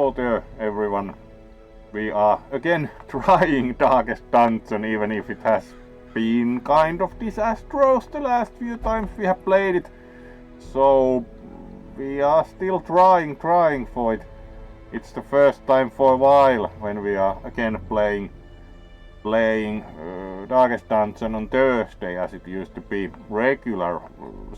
Hello there everyone. We are again trying Darkest Dungeon, even if it has been kind of disastrous the last few times we have played it. So we are still trying for it. It's the first time for a while when we are again playing Darkest Dungeon on Thursday, as it used to be regular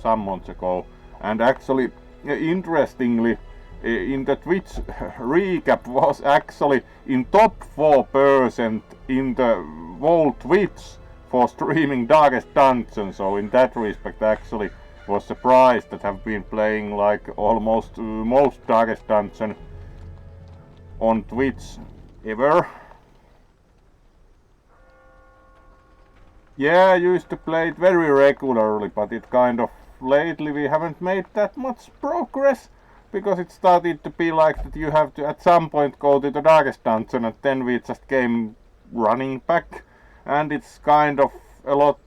some months ago. And actually, interestingly, in the Twitch recap was actually in top 4% in the whole Twitch for streaming Darkest Dungeon. So in that respect, actually was surprised that have been playing like almost most Darkest Dungeon on Twitch ever. Yeah, I used to play it very regularly, but it kind of lately we haven't made that much progress, because it started to be like that you have to at some point go to the Darkest Dungeon, and then we just came running back, and it's kind of a lot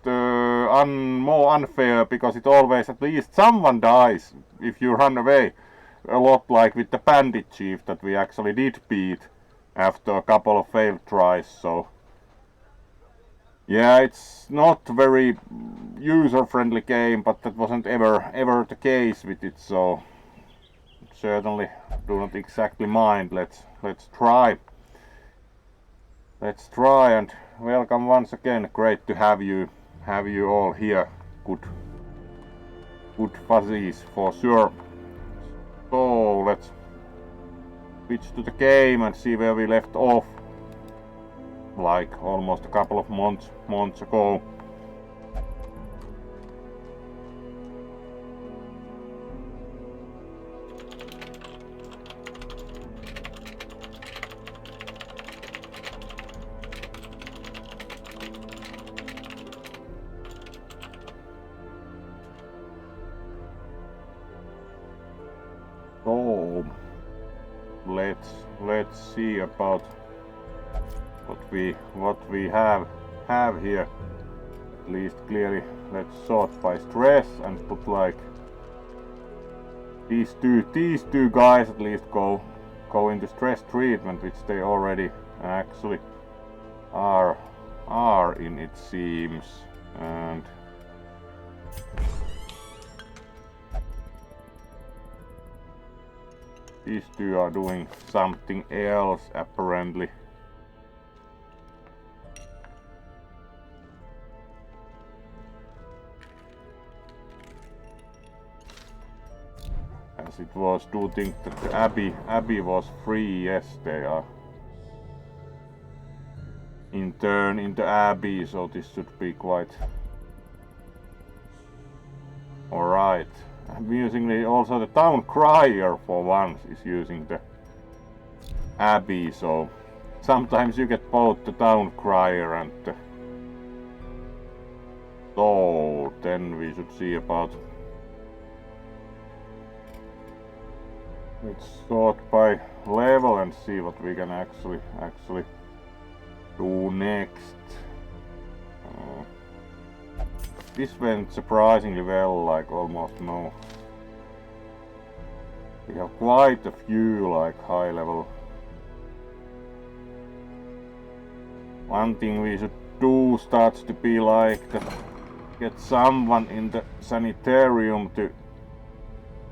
more unfair, because it always at least someone dies if you run away. A lot like with the Bandit Chief that we actually did beat after a couple of failed tries. So yeah, it's not very user-friendly game, but that wasn't ever the case with it, so certainly do not exactly mind. Let's try. Let's try, and welcome once again. Great to have you all here. Good fuzzies for sure. So let's switch to the game and see where we left off, like almost a couple of months ago. So let's see about what we have here. At least clearly, let's sort by stress and put like these two guys at least go into stress treatment, which they already actually are in, it seems. And these two are doing something else apparently. As it was, do think that the Abbey was free. Yes, they are in turn in the Abbey, so this should be quite alright. Amusingly, also the town crier for once is using the Abbey, so sometimes you get both the town crier and the... So then we should see about... Let's sort by level and see what we can actually do next. This went surprisingly well, like almost no. We have quite a few like high level. One thing we should do starts to be like that, get someone in the sanitarium to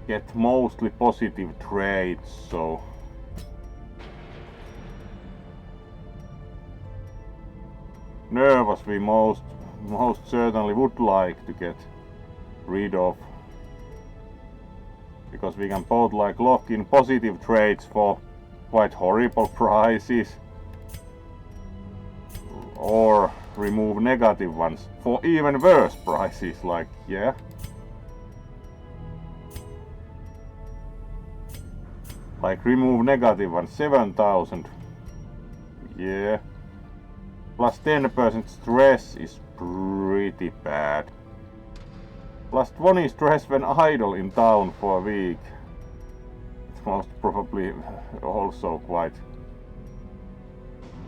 get mostly positive traits, so nervous we most certainly would like to get rid of, because we can both like lock in positive traits for quite horrible prices, or remove negative ones for even worse prices, like, yeah. Like remove negative ones, 7,000. Yeah. Plus 10% stress is pretty bad. Plus 20 stress when idle in town for a week. It's most probably also quite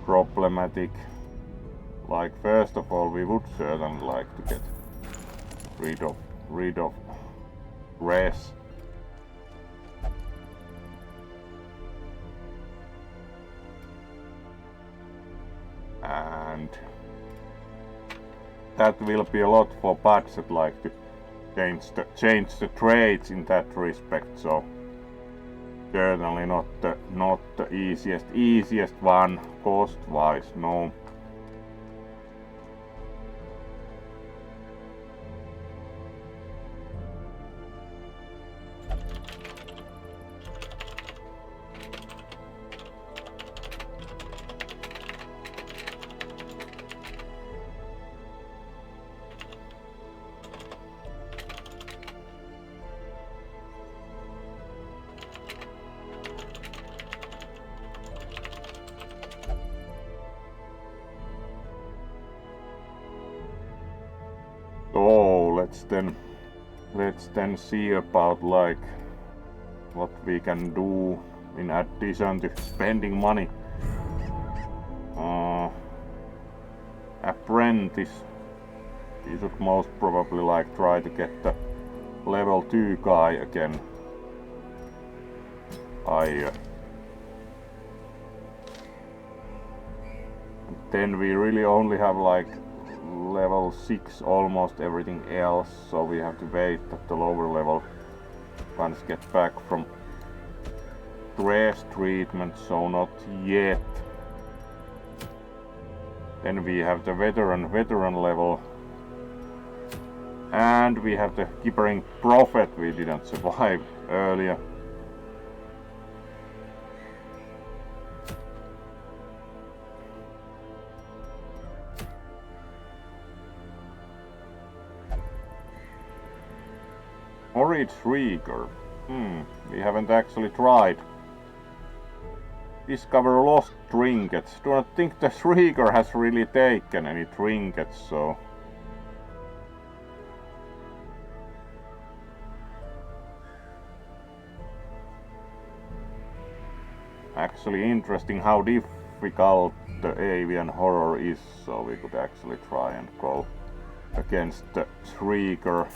problematic. Like, first of all, we would certainly like to get rid of stress. and that will be a lot for budget, like to change the trades in that respect. So certainly not the easiest one cost wise, no. So let's then see about like what we can do in addition to spending money. Apprentice. We should most probably like try to get the level 2 guy again. Then we really only have like level 6 almost everything else, so we have to wait at the lower level ones get back from stress treatment, so not yet. Then we have the veteran level, and we have the Gibbering Prophet we didn't survive earlier. Horrid Shrieker. We haven't actually tried. Discover lost trinkets. Do not think the Shrieker has really taken any trinkets, so... Actually interesting how difficult the avian horror is, so we could actually try and go against the Shrieker.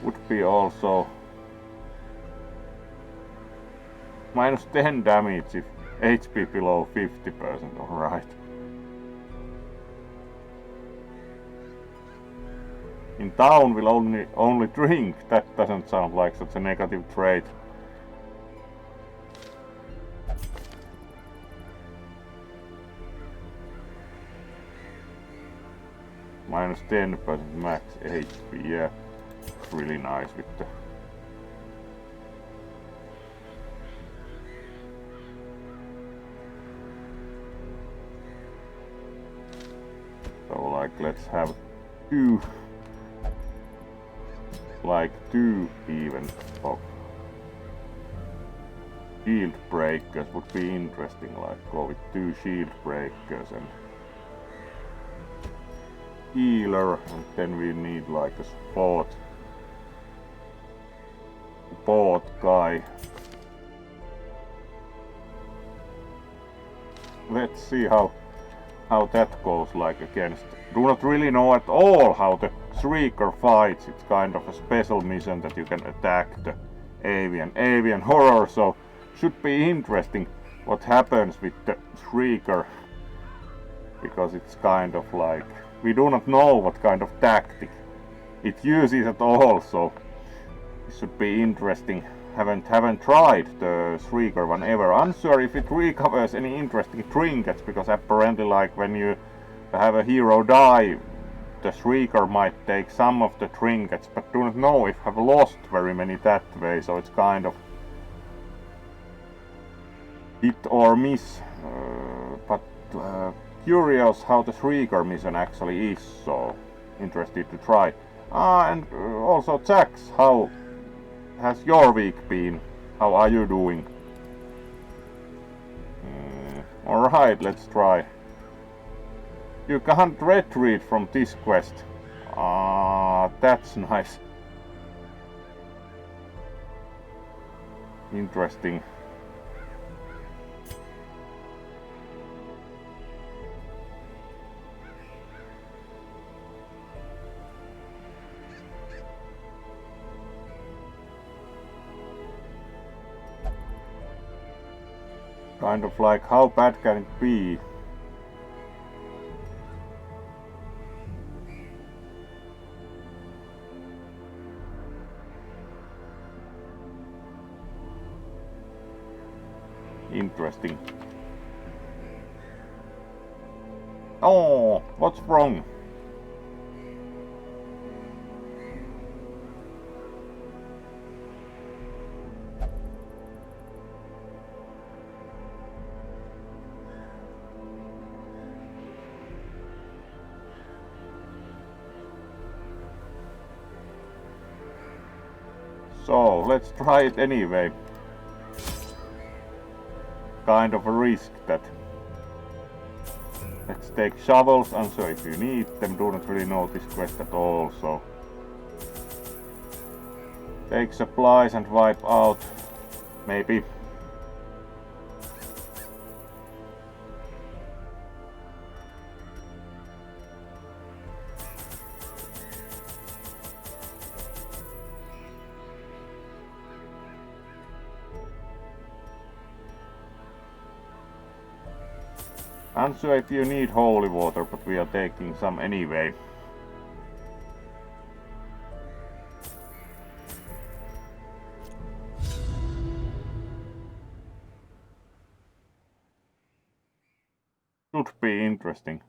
Would be also minus 10 damage if HP below 50%, alright. In town will only drink, that doesn't sound like such a negative trait. Minus 10% max HP, yeah. Really nice with the so like let's have two even of shield breakers would be interesting, like go with 2 shield breakers and healer, and then we need like a support guy. Let's see how that goes like against. Do not really know at all how the Shrieker fights. It's kind of a special mission that you can attack the avian horror, so should be interesting what happens with the Shrieker, because it's kind of like we do not know what kind of tactic it uses at all, so it should be interesting. Haven't tried the Shrieker one ever. Unsure if it recovers any interesting trinkets, because apparently like when you have a hero die, the Shrieker might take some of the trinkets, but do not know if I've lost very many that way, so it's kind of hit or miss. But curious how the Shrieker mission actually is, so interested to try. And also Jax, how has your week been? How are you doing? Alright, let's try. You can't retreat from this quest. That's nice. Interesting. Kind of like, how bad can it be? interesting. Oh, what's wrong? So, let's try it anyway. Kind of a risk that. Let's take shovels, and so if you need them, do not really know this quest at all, so. Take supplies and wipe out. Maybe. Answer if you need holy water, but we are taking some anyway. Should be interesting.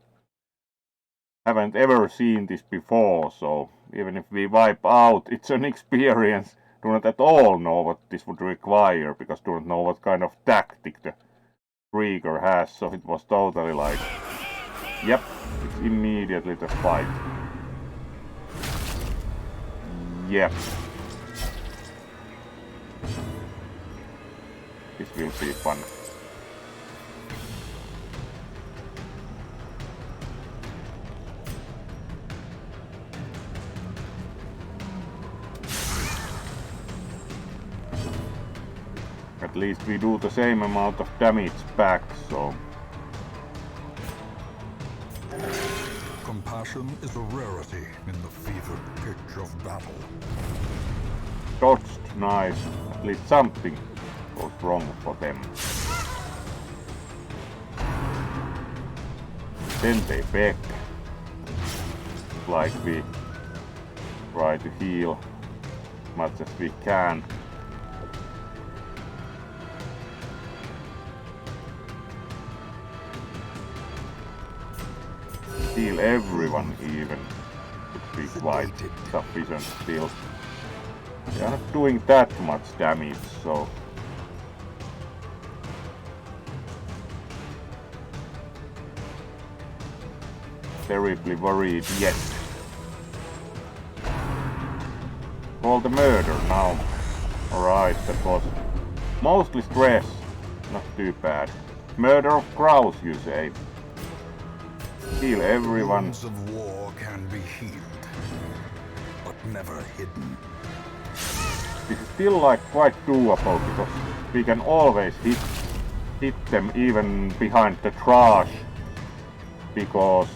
Haven't ever seen this before, so even if we wipe out, it's an experience. Do not at all know what this would require, because do not know what kind of tactic the Trigger has, so it was totally like, yep, it's immediately the fight. Yep. This will be fun. At least we do the same amount of damage back, so. Compassion is a rarity in the fevered pitch of battle. Dodged, nice. At least something goes wrong for them. Then they beg. Like we try to heal as much as we can. Heal everyone even would be quite sufficient still. They are not doing that much damage, so. Terribly worried yet. Call the murder now. Alright, that was mostly stress. Not too bad. Murder of crows, you say. Heal everyone. Wounds of war can be healed, but never hidden. This is still like quite doable because we can always hit them even behind the trash because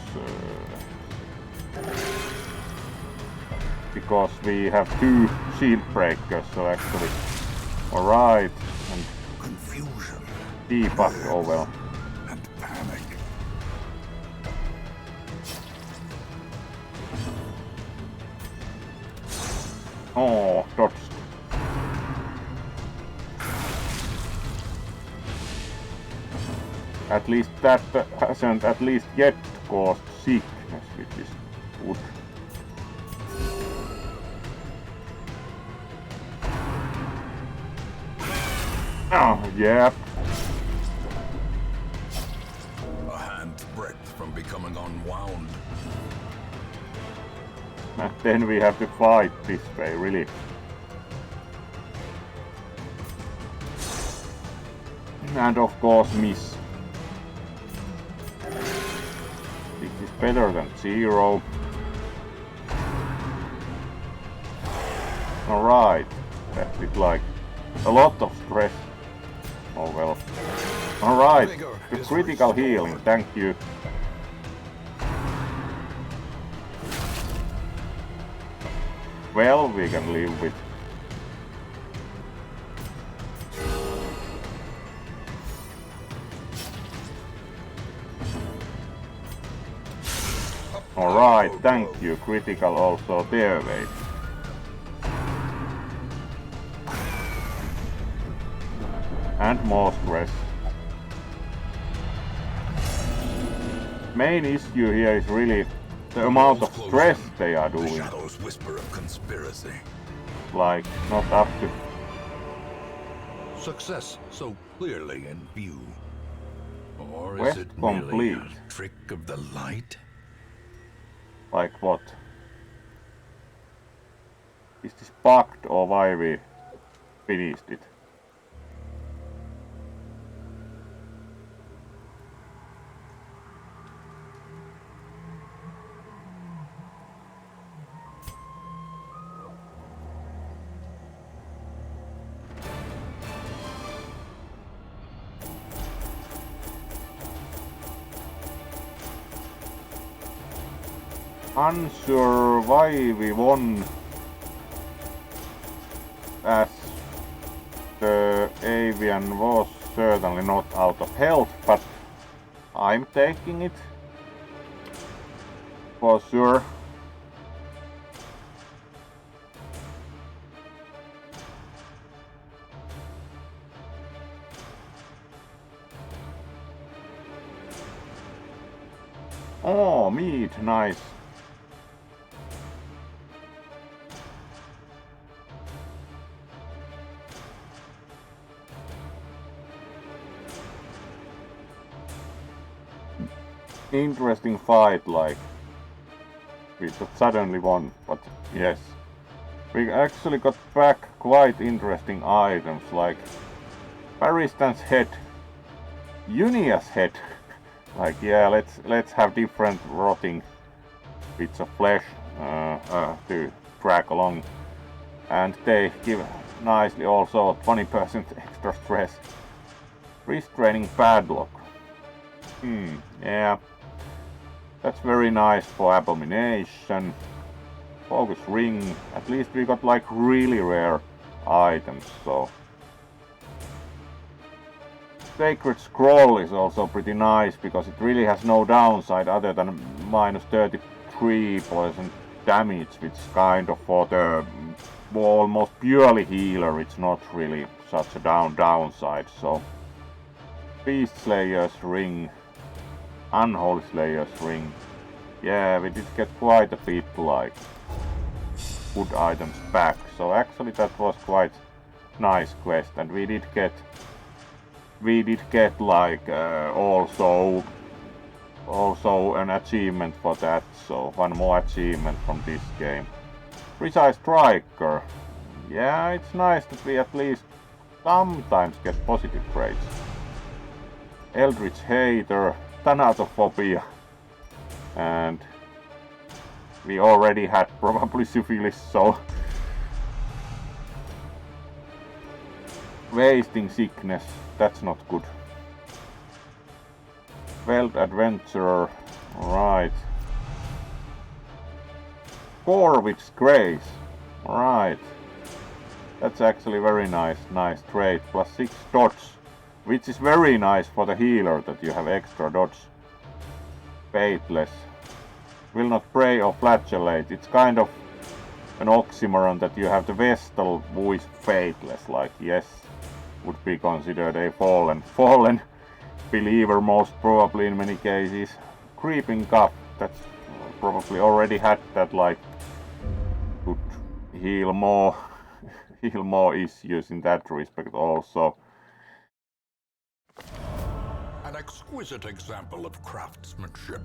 we have 2 shield breakers, so actually alright, and confusion, debug, oh well. And panic. Oh, dodged. At least that hasn't at least yet caused sickness, which is good. Oh, yeah. A hand's breadth from becoming unwound. And then we have to fight this way, really. And of course miss. This is better than 0. Alright. That did like a lot of stress. Oh well. Alright. The critical healing, thank you. Well, we can live with. Alright, thank you. Critical also their way. And more stress. main issue here is really the amount of stress they are doing. The shadows whisper of conspiracy. Like, not up to... Success so clearly in view. Or is Quest it merely complete. a trick of the light? Like what? Is this bugged or why we finished it? Unsure why we won, as the avian was certainly not out of health, but I'm taking it for sure. Oh, meat, nice. Interesting fight, like, we just suddenly won, but yes. We actually got back quite interesting items, like Paristan's head, Unia's head. Like, yeah, let's have different rotting bits of flesh to drag along. And they give nicely also 20% extra stress. Restraining padlock. Yeah. That's very nice for abomination. Focus ring. At least we got like really rare items, so. Sacred scroll is also pretty nice because it really has no downside other than minus 33 poison damage, which is kind of for the almost purely healer. It's not really such a downside, so. Beast Slayer's ring. Unholy Slayer's ring. Yeah, we did get quite a bit like good items back, so actually that was quite nice quest, and we did get like also an achievement for that, so one more achievement from this game. Precise Striker. Yeah, it's nice that we at least sometimes get positive grades. Eldritch Hater. Thanatophobia, and we already had probably syphilis, so wasting sickness, that's not good. Failed adventurer, right. Corwit's Grace, right. That's actually very nice trait, plus 6 dodge. Which is very nice for the healer, that you have extra dodge. Faithless. Will not prey or flagellate. It's kind of an oxymoron that you have the Vestal who is faithless. Like, yes, would be considered a fallen believer most probably in many cases. Creeping Cup. That's probably already had that, like, could heal more issues in that respect also. An exquisite example of craftsmanship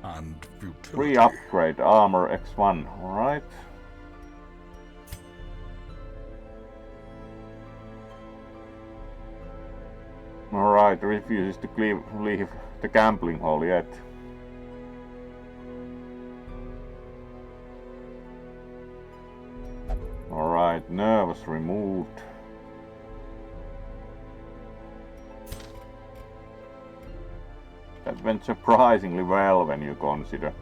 and futility. Free upgrade, armor X1, alright. Alright, refuses to leave the gambling hall yet. Alright, nerves removed. That went surprisingly well when you consider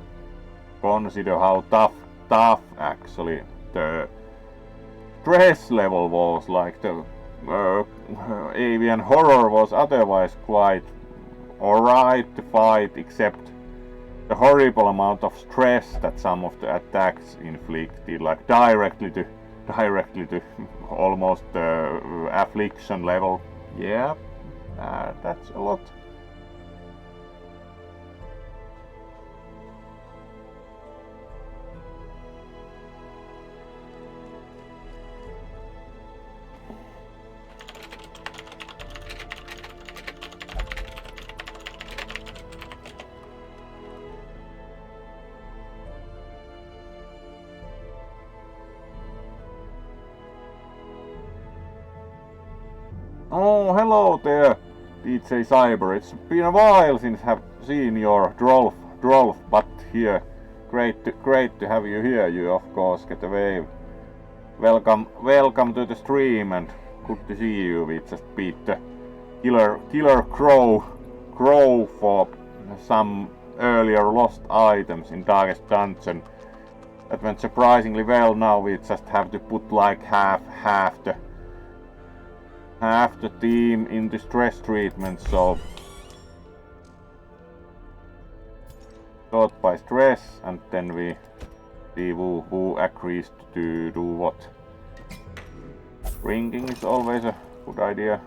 how tough actually the stress level was. Like the avian horror was otherwise quite alright to fight, except the horrible amount of stress that some of the attacks inflicted, like directly to almost the affliction level. Yeah, that's a lot. Oh, hello there, DJ Cyber. It's been a while since I've seen your Drolf, but here. Great to have you here. You of course get a wave. Welcome to the stream and good to see you. We just beat the killer crow for some earlier lost items in Darkest Dungeon. That went surprisingly well. Now we just have to put like half the team into stress treatment, so sort by stress, and then we see who agrees to do what. Drinking is always a good idea.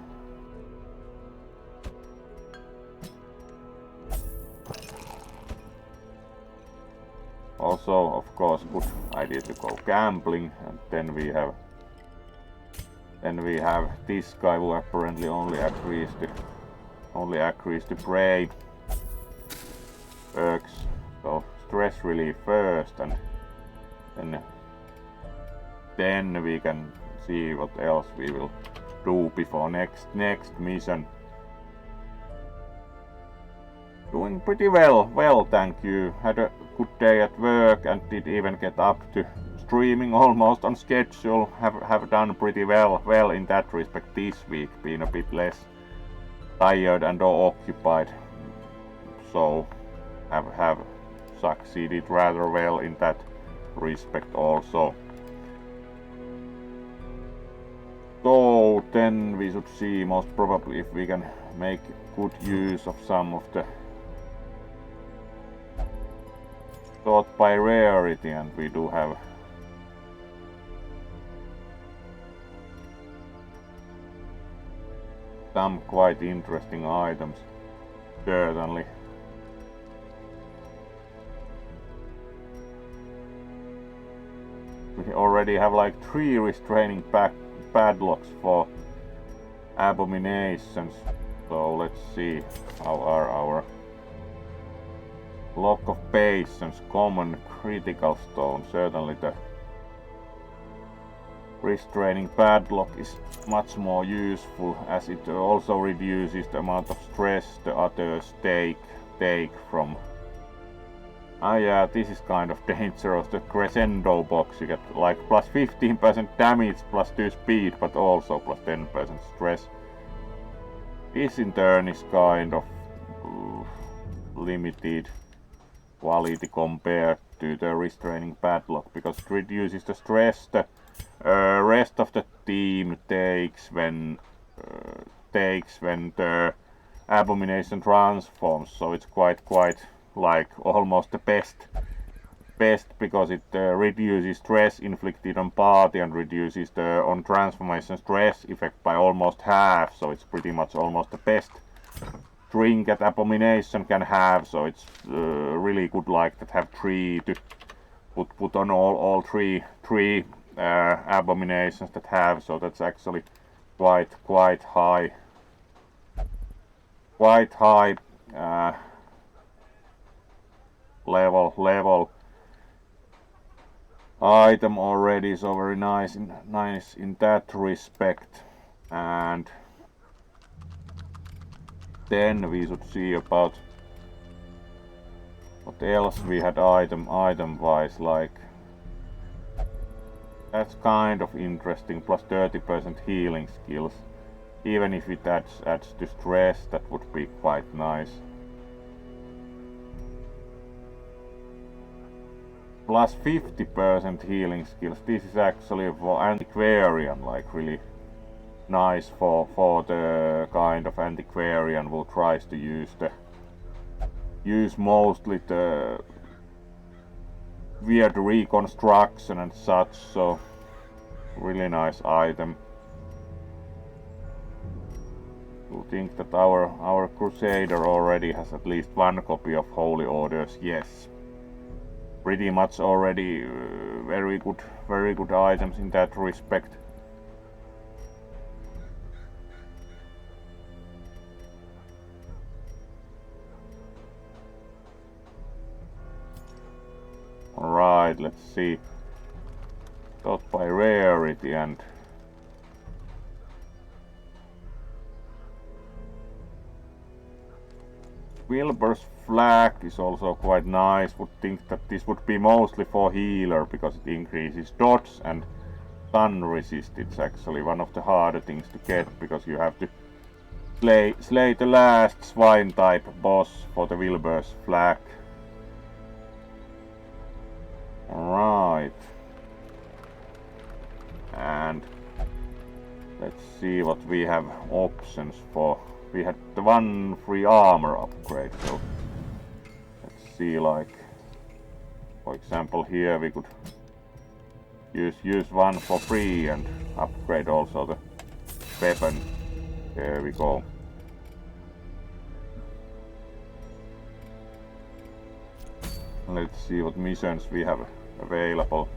Also, of course, good idea to go gambling, and then we have this guy who apparently only agrees to pray perks. So stress relief first, and then we can see what else we will do before next mission. Doing pretty well, thank you. Had a good day at work and did even get up to streaming almost on schedule. Have done pretty well in that respect this week, been a bit less tired and occupied, so have succeeded rather well in that respect also. So then we should see most probably if we can make good use of some of the sort by rarity, and we do have some quite interesting items, certainly. We already have like 3 restraining padlocks for abominations, so let's see how are our Lock of Patience, common critical stone. Certainly the restraining padlock is much more useful, as it also reduces the amount of stress the others take from. Yeah, this is kind of dangerous. The crescendo box, you get like plus 15% damage, plus 2 speed, but also plus 10% stress. This in turn is kind of limited quality compared to the restraining padlock, because it reduces the stress the rest of the team takes when the abomination transforms. So it's quite like almost the best because it reduces stress inflicted on party and reduces the on transformation stress effect by almost half. So it's pretty much almost the best trinket abomination can have. So it's really good like that have 3 to put on all three abominations that have. So that's actually quite high level item already, so very nice in that respect. And then we should see about what else we had item wise, like that's kind of interesting, plus 30% healing skills. Even if it adds to stress, that would be quite nice. Plus 50% healing skills. This is actually for antiquarian, like really nice for the kind of antiquarian who tries to use mostly the weird reconstruction and such. So really nice item. You think that our Crusader already has at least 1 copy of Holy Orders? Yes. Pretty much already very good items in that respect. Alright, let's see. Sort by rarity, and Wilbur's flag is also quite nice. Would think that this would be mostly for healer because it increases dodge and stun resist. It's actually one of the harder things to get because you have to slay the last swine type boss for the Wilbur's flag. Alright. And let's see what we have options for. We had the one free armor upgrade, so let's see, like for example here we could use one for free and upgrade also the weapon. There we go. Let's see what missions we have available.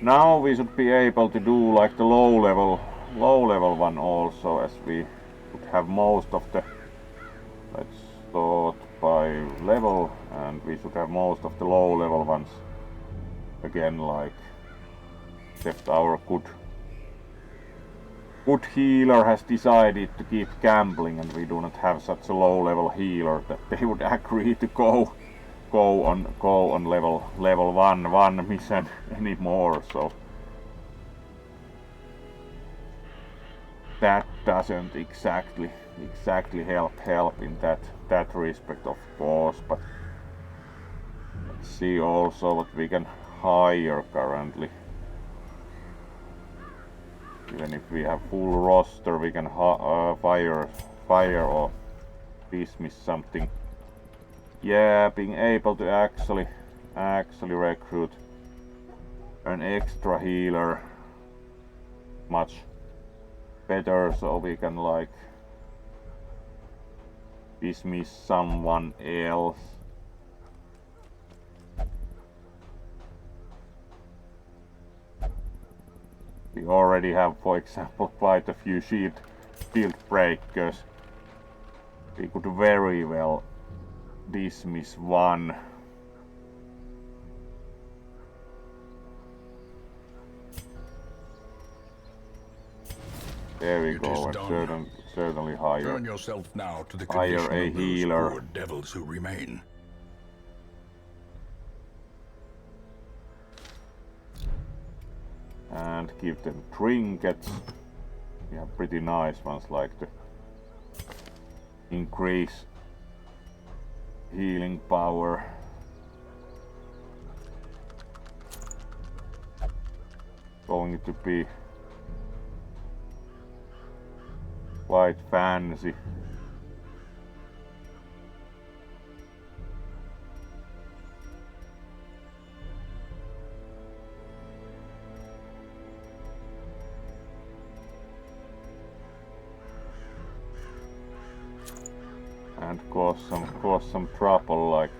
Now we should be able to do like the low level one also, as we would have most of the, let's start by level, and we should have most of the low level ones again, like except our good healer has decided to keep gambling, and we do not have such a low level healer that they would agree to go on level 1 mission anymore, so that doesn't exactly help in that respect, of course. But let's see also what we can hire currently. Even if we have full roster, we can fire or dismiss something. Yeah, being able to actually recruit an extra healer much better, so we can like dismiss someone else. We already have, for example, quite a few shield breakers. We could very well dismiss one. There we go, and certainly hire. Turn yourself now to the hire condition a of those healer. poor devils who remain. And give them trinkets. We have pretty nice ones, like the increase healing power. Going to be quite fancy. And cause some trouble, like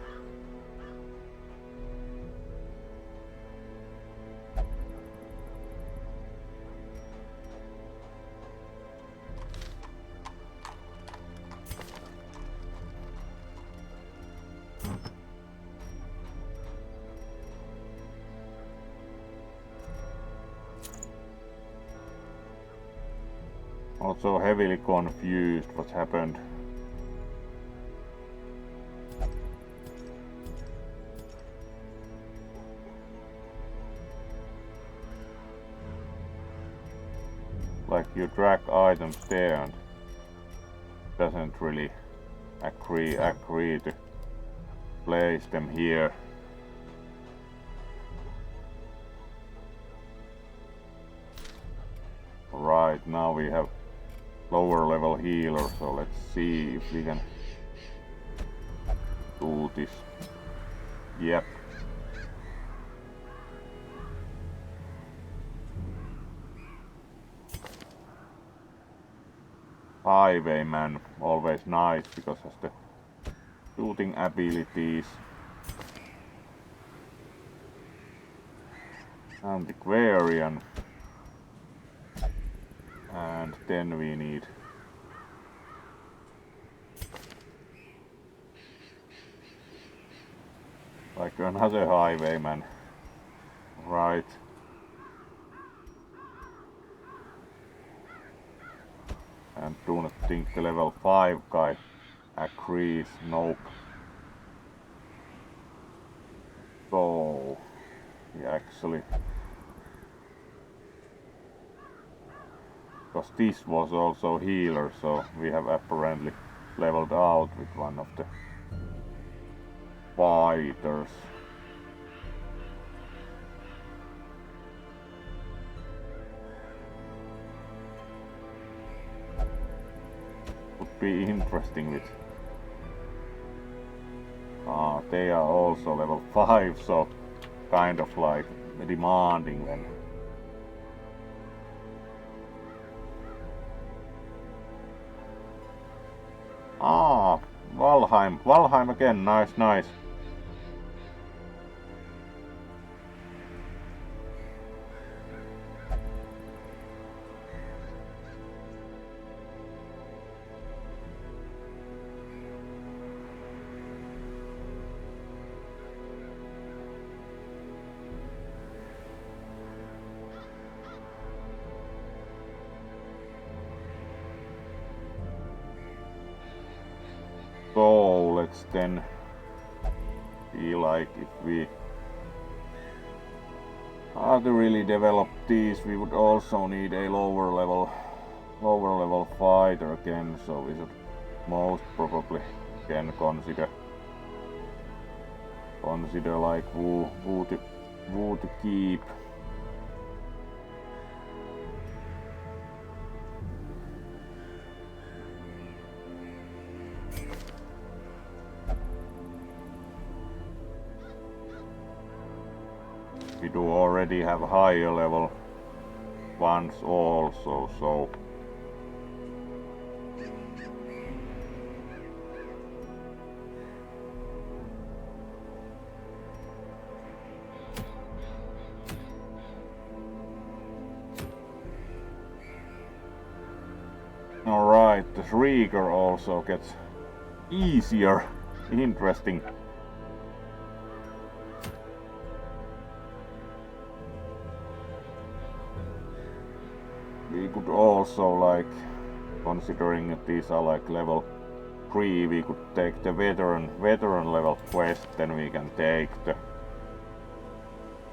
also heavily confused what happened. Like you drag items there and doesn't really agree to place them here. Right, now we have lower level healer, so let's see if we can do this. Yep. Highwayman, always nice because has the shooting abilities. Antiquarian. And then we need like another highwayman. Right. And do not think the level 5 guy agrees, nope. So, we actually... Because this was also healer, so we have apparently leveled out with one of the fighters. Would be interesting with... they are also level 5, so kind of like demanding then. Valheim. Valheim again, nice, nice. So let's then be like if we are to really develop these, we would also need a lower level fighter again, so we should most probably can consider like who to keep. We do already have higher level ones also, so alright, the Shrieker also gets easier. Interesting. We could also, like, considering that these are like level 3, we could take the veteran level quest, then we can take the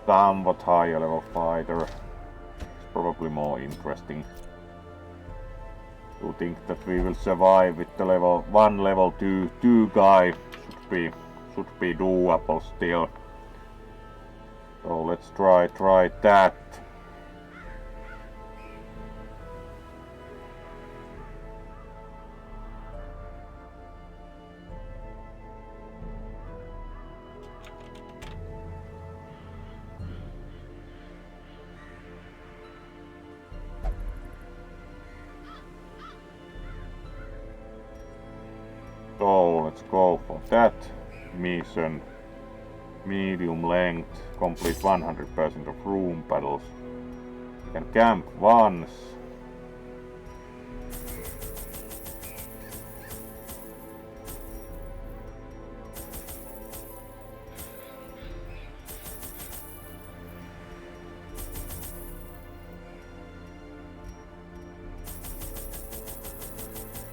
somewhat higher level fighter. It's probably more interesting. To think that we will survive with the level 1, level 2 guy should be doable still. So let's try that. So let's go for that mission. Medium length, complete 100% of room battles. You can camp once.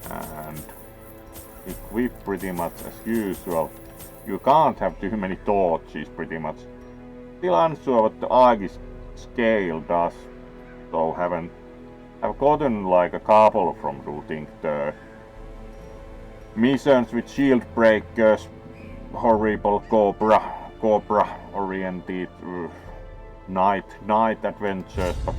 And equip pretty much as usual. You can't have too many torches pretty much. Still unsure what the Aegis scale does, so I've gotten like a couple from doing the missions with shield breakers, horrible cobra oriented night adventures, but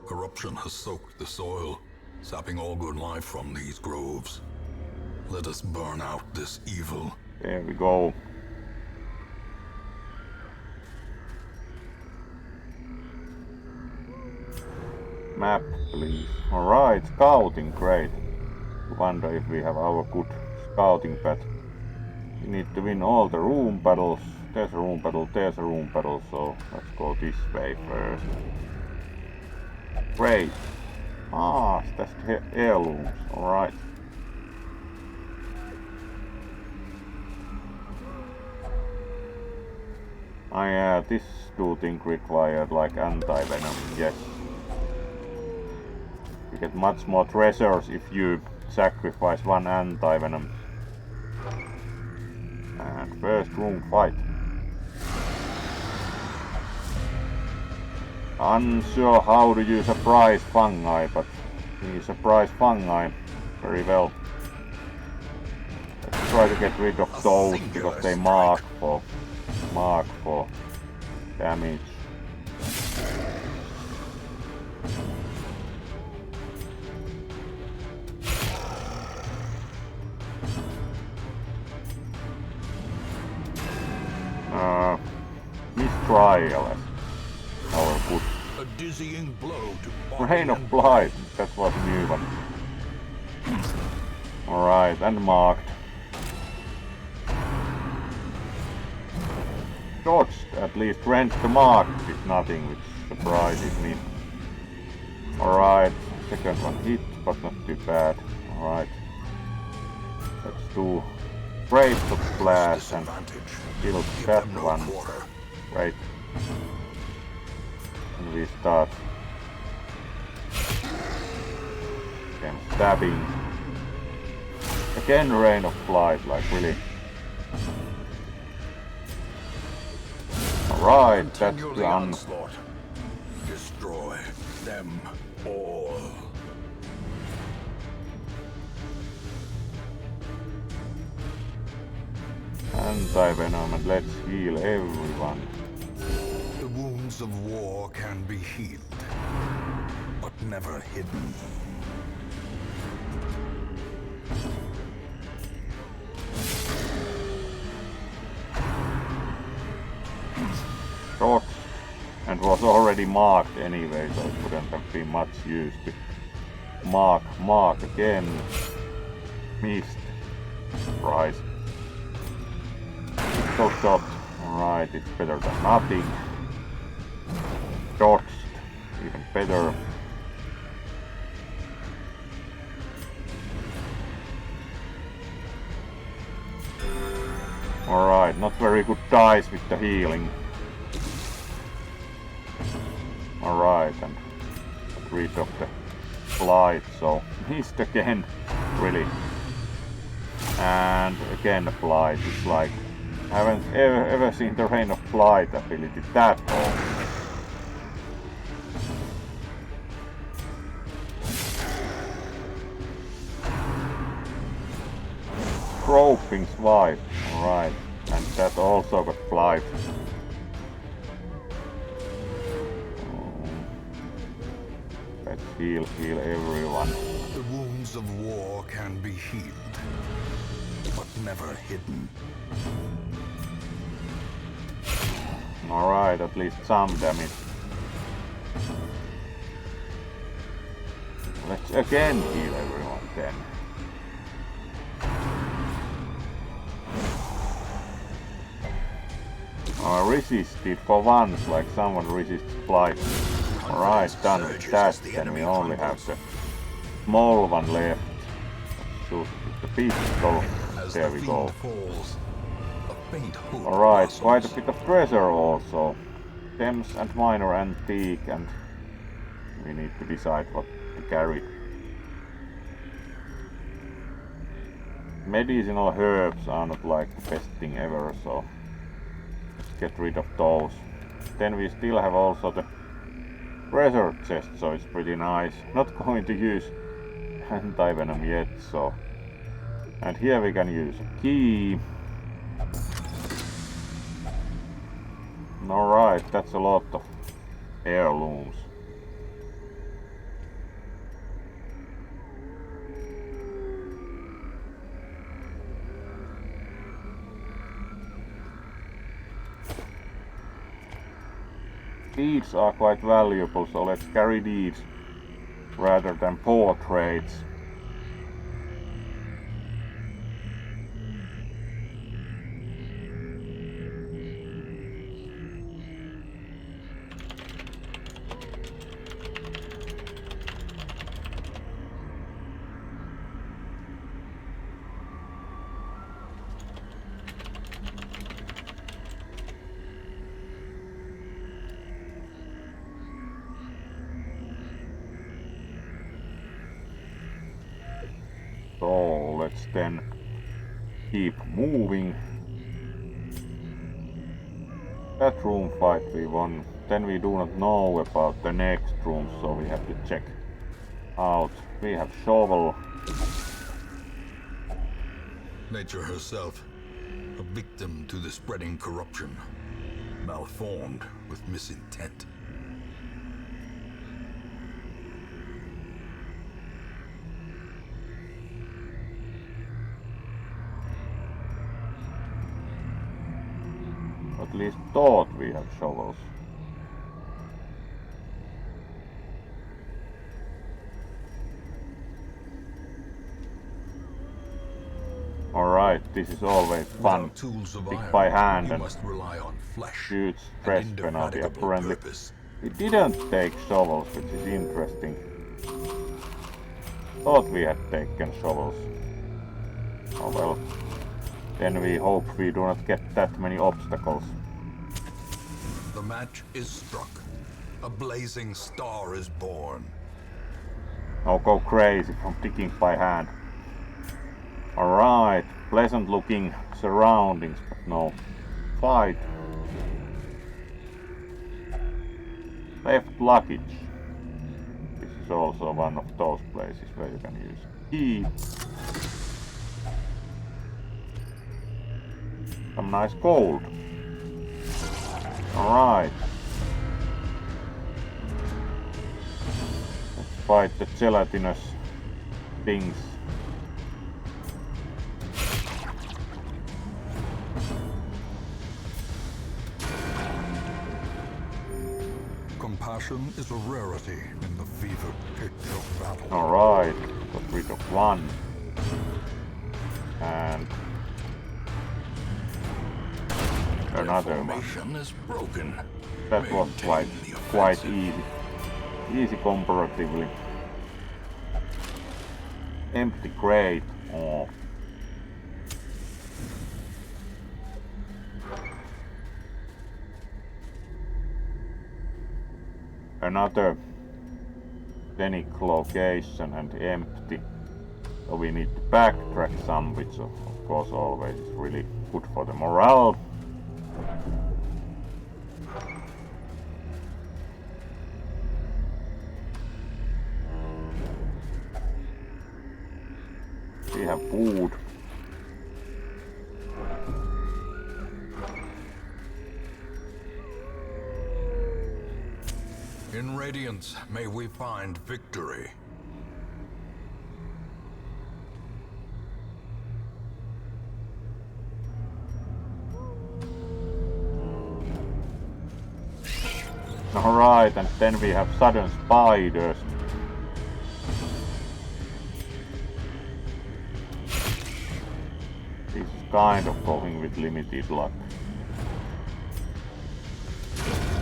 Corruption has soaked the soil, sapping all good life from these groves. Let us burn out this evil. there we go. Map, please. Alright, scouting, great. Wonder if we have our good scouting pad. We need to win all the room battles. There's a room battle, there's a room battle, so let's go this way first. Great. That's the heirlooms, alright. This two thing required like anti-venom, yes. You get much more treasures if you sacrifice one anti-venom. And first room fight. Unsure how to use a prize fungi, but we surprise fungi very well. Let's try to get rid of those because they mark for damage. Mistrial as our good. A dizzying blow to Rain of Blight, that was a new one. Alright, and marked. Dodged, at least range the mark did nothing, which surprises me. Alright, second one hit, but not too bad. Alright. Let's do Brave of Splash and kill that one. Right. And we start. Again, stabbing. Again, Rain of Blight, like really. Alright, that's done. Destroy them all. Anti-venom, and let's heal everyone. The wounds of war can be healed, but never hidden. Shot, and was already marked anyway, so it wouldn't have been much use to mark again. Missed. Right. So shot. Alright, it's better than nothing. Dodged. Even better. Alright, not very good dice with the healing. Alright, and got rid of the blight, so missed again, really. And again the blight is like, I haven't ever seen the Rain of Blight ability that long. Groping Swipe, alright, and that also got blight. Let's heal everyone. The wounds of war can be healed, but never hidden. Alright, at least some damage. Let's again heal everyone then. Resisted for once, like someone resists blight. Alright, done with that, then we only have the small one left. Shoot with the pistol. There we go. Alright, quite a bit of treasure also. Gems and minor antique, and we need to decide what to carry. Medicinal herbs are not like the best thing ever, so let's get rid of those. Then we still have also the treasure chest, so it's pretty nice. Not going to use anti-venom yet, so. And here we can use a key. Alright, that's a lot of heirlooms. Deeds are quite valuable, so let's carry deeds rather than portraits. let's then keep moving. That room fight we won. Then we do not know about the next room, so we have to check out. We have shovel. Nature herself, a victim to the spreading corruption, malformed with misintent. At least thought we have shovels. Alright, this is always fun. Pick by hand and huge stress penalty. Apparently we didn't take shovels, which is interesting. Thought we had taken shovels. Oh well. Then we hope we do not get that many obstacles. The match is struck. A blazing star is born. Now go crazy from digging by hand. Alright, pleasant looking surroundings, but no fight. Left luggage. This is also one of those places where you can use key. Some nice gold. Alright. Let's fight the gelatinous things. Compassion is a rarity in the fever pitch of battle. Alright, got rid of one. And another one. Is broken. That was quite easy. Easy comparatively. Empty crate. Oh. Another scenic location and empty. So we need to backtrack some, which of course always is really good for the morale. We have food. In Radiance, may we find victory. Alright, and then we have sudden spiders. This is kind of going with limited luck.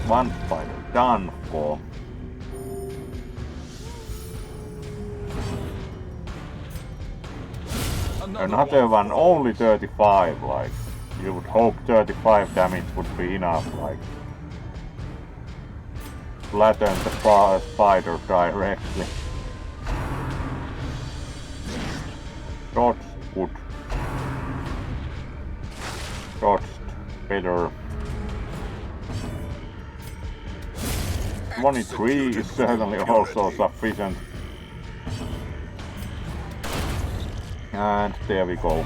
One spider done for. Another one only 35, like you would hope 35 damage would be enough, like flatten the spider directly. Dodged good. Dodged better. 23 is certainly also sufficient. And there we go.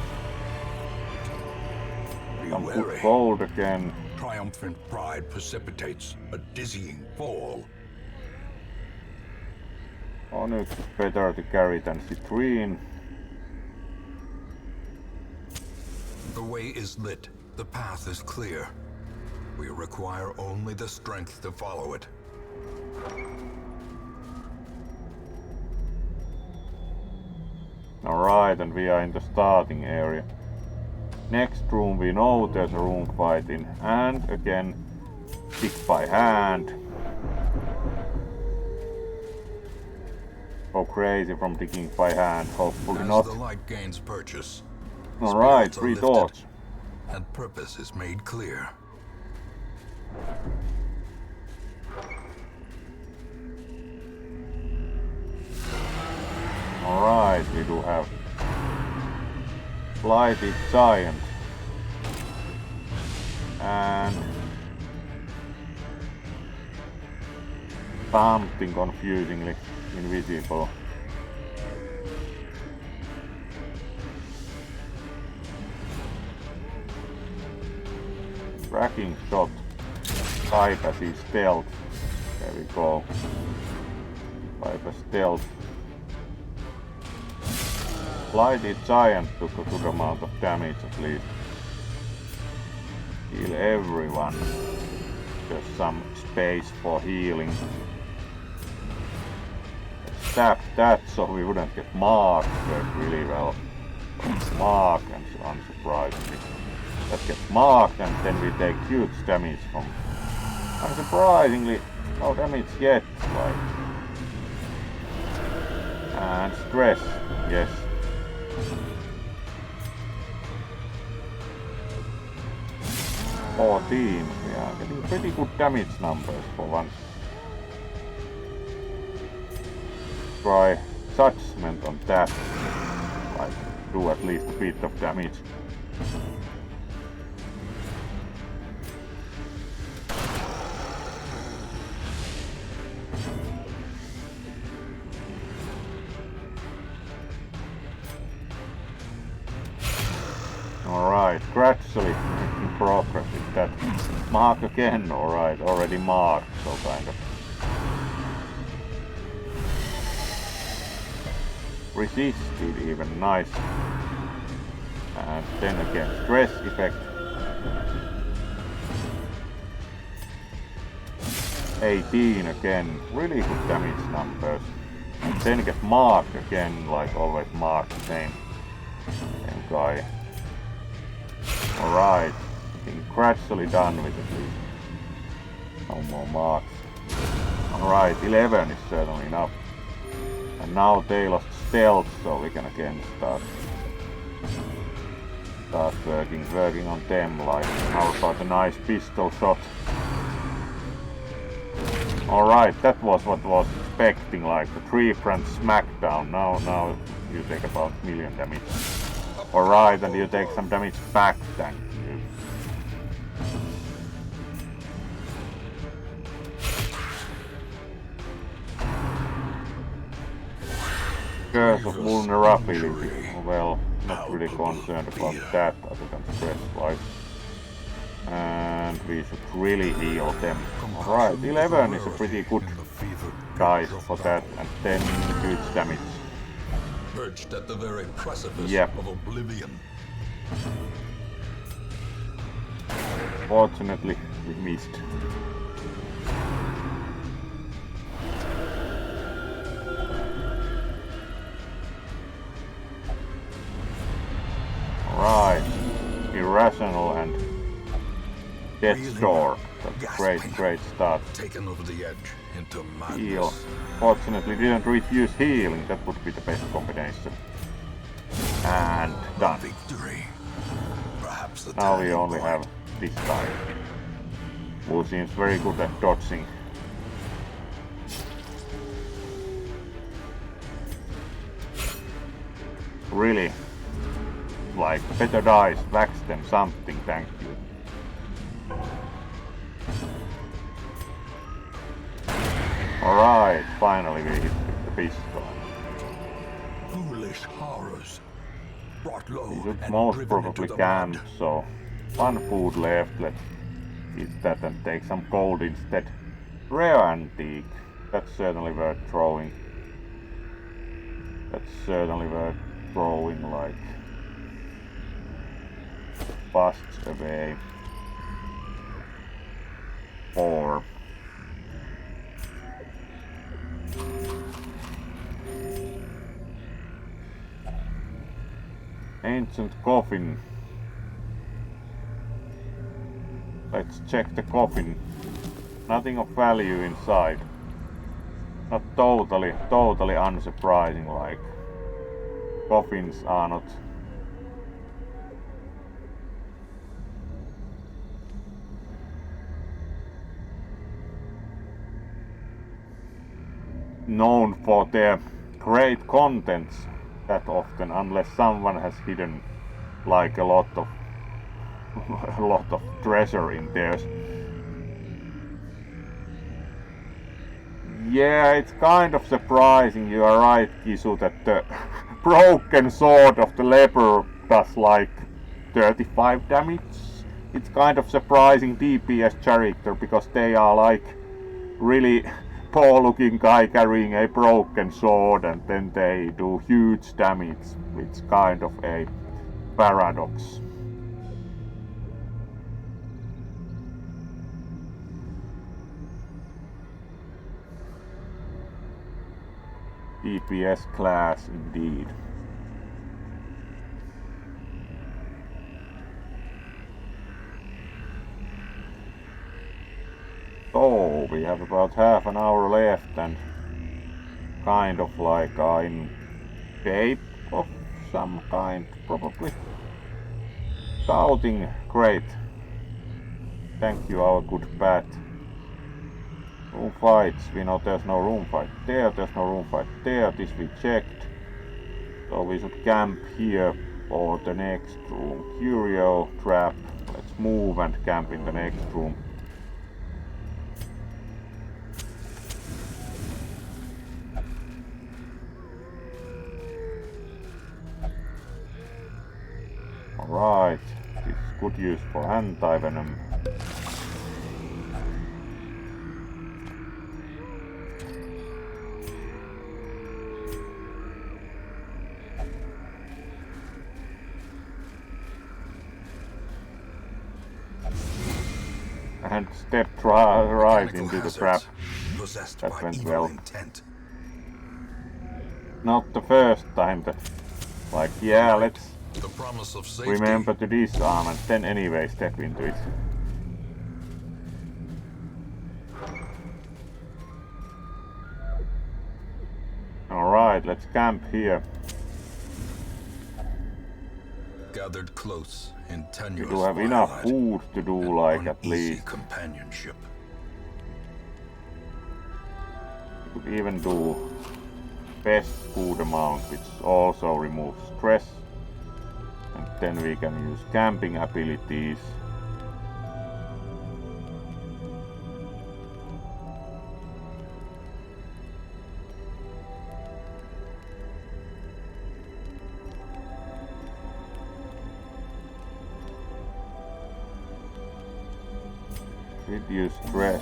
Some good gold again. Triumphant pride precipitates a dizzying fall. Onyx is better to carry than citrine. The way is lit. The path is clear. We require only the strength to follow it. Alright, and we are in the starting area. Next room we know there's a room fighting, and again, pick by hand. Go crazy from digging by hand, hopefully As not. the light gains purchase, Alright, spirits are 3 lifted, thoughts. and purpose is made clear. Alright, we do have Blighted giant. And something confusingly invisible. Tracking shot. Bypass stealth. There we go. Bypass stealth. Blighted giant took a good amount of damage at least. Heal everyone. There's some space for healing. Tap that so we wouldn't get marked. Worked really well. Mark and unsurprisingly. That gets marked and then we take huge damage from. Unsurprisingly, no damage yet. Like. And stress, yes. Team, we are getting pretty good damage numbers for once. Try judgment on that. Like, do at least a bit of damage. Alright, gradually making progress with that. Mark again, alright, already marked, so kind of. Resisted even, nice. And then again, stress effect. 18 again, really good damage numbers. And then get marked again, like always marked the same guy. Alright, getting gradually done with it. No more marks. Alright, 11 is certainly enough. And now they lost stealth, so we can again start working on them. Like, how about a nice pistol shot? Alright, that was what was expecting, like the 3-front smackdown. Now you take about million damage. Alright, and you take some damage back, thank you. Curse of vulnerability. Well, not really concerned about that other than stress-wise. And we should really heal them. Alright, 11 is a pretty good dice for that, and 10 huge damage. Perched at the very precipice of oblivion. Fortunately, we missed. Right, irrational and death door. That's a great start. Taken over the edge into madness. Heal. Fortunately, didn't refuse healing. That would be the best combination. And done. Victory. Perhaps the now we only have this guy, who seems very good at dodging. Really, like, better dice, wax them something, thank you. Alright, finally we hit with the pistol. Foolish horrors. Brought low We should and most driven probably into the camp, mud. so one food left, let's eat that and take some gold instead. Rare antique, that's certainly worth throwing. That's certainly worth throwing, like, busts away. 4. Ancient coffin. Let's check the coffin. Nothing of value inside. Not totally unsurprising, like, coffins are not known for their great contents that often, unless someone has hidden like a lot of a lot of treasure in there. Yeah, it's kind of surprising, you are right, Kisu, that the broken sword of the leper does like 35 damage. It's kind of surprising DPS character, because they are like really poor looking guy carrying a broken sword and then they do huge damage. It's kind of a paradox. DPS class indeed. So we have about half an hour left and kind of like in shape of some kind, probably. Scouting, great. Thank you, our good bat. Room fights, we know there's no room fight there, there's no room fight there, this we checked. So we should camp here for the next room. Curio trap, let's move and camp in the next room. Alright, this is good use for anti-venom. And stepped right into the trap. That went well. Intent. Not the first time that, like, yeah, let's The promise of safety. remember to disarm and then anyway step into it. Alright, let's camp here. Gathered close in We tenuous do have enough twilight food to do and like at uneasy least. companionship. We could even do best food amount, which also removes stress. And then we can use camping abilities. Reduce stress.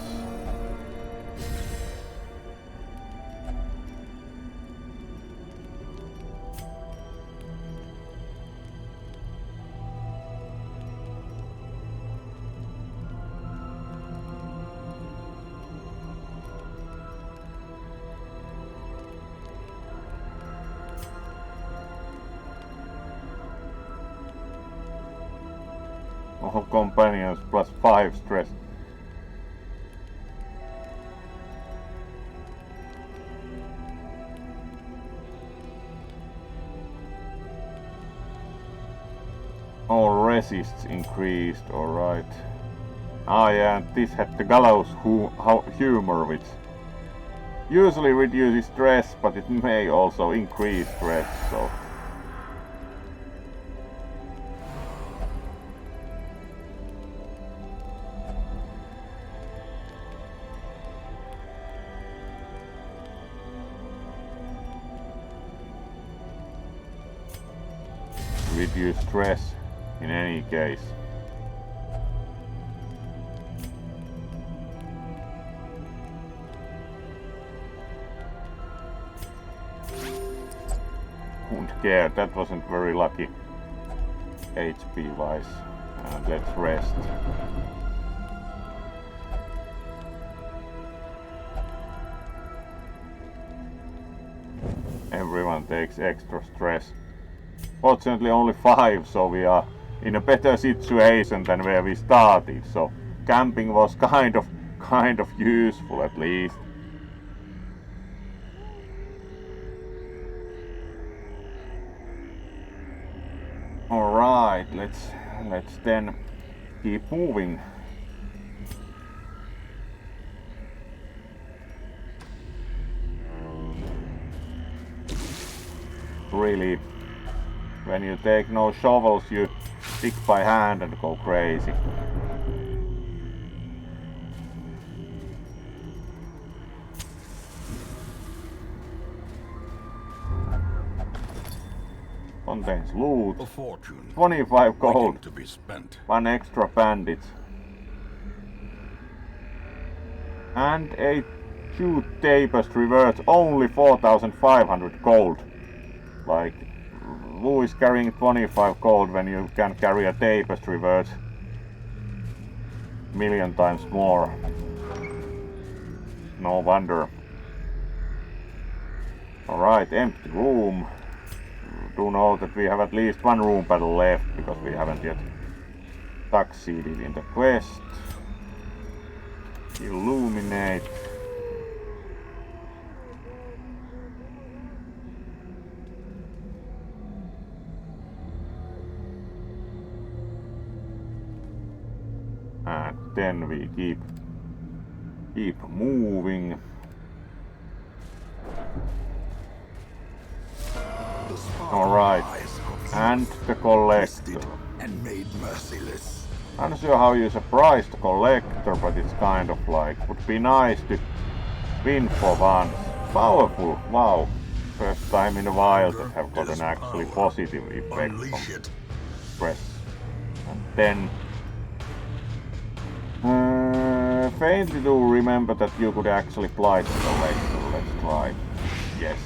All companions plus 5 stress. All resists increased, alright. Ah yeah, and this had the gallows humor, which usually reduces stress, but it may also increase stress, so... Reduce stress in any case. Wouldn't care, that wasn't very lucky HP wise. And let's rest. Everyone takes extra stress. Fortunately only 5, so we are in a better situation than where we started, so camping was kind of useful at least. Alright, let's then keep moving. Really when you take no shovels, you dig by hand and go crazy. Contains loot. A fortune. 25 gold. Waiting to be spent. 1 extra bandit. And a 2 tapestry worth only 4,500 gold. Like, who is carrying 25 gold when you can carry a tapestry worth million times more? No wonder. Alright, empty room. Do know that we have at least 1 room battle left because we haven't yet succeeded in the quest. Illuminate. And then we keep moving. Alright, and the collector. And made merciless. I'm not sure how you surprise the collector, but it's kind of like, would be nice to win for once. Powerful, wow. First time in a while that have got an actually positive effect from stress. And then faintly do remember that you could actually fly to the collector. Let's try. Yes.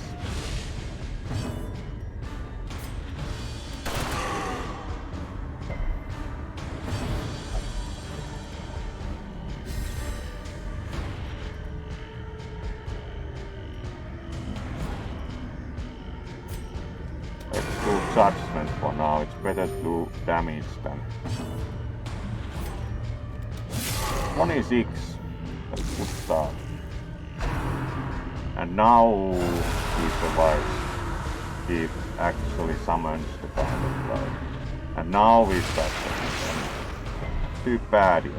Judgment for now, it's better to do damage than 26. That's a good start. And now he survives. He actually summons the kind of like. And now we start them. Too bad yet.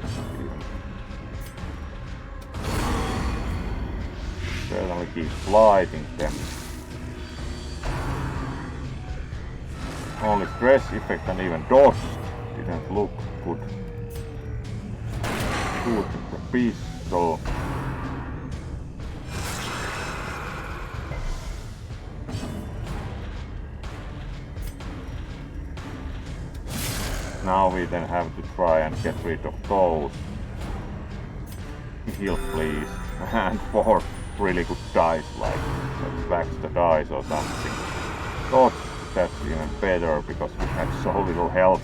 Certainly keep lighting them. Only stress effect and even dodge didn't look good. Shoot the pistol. Now we then have to try and get rid of those. Heal please. And 4 really good dice, like let's back the dice or something. Dodge. That's even better because we have so little health.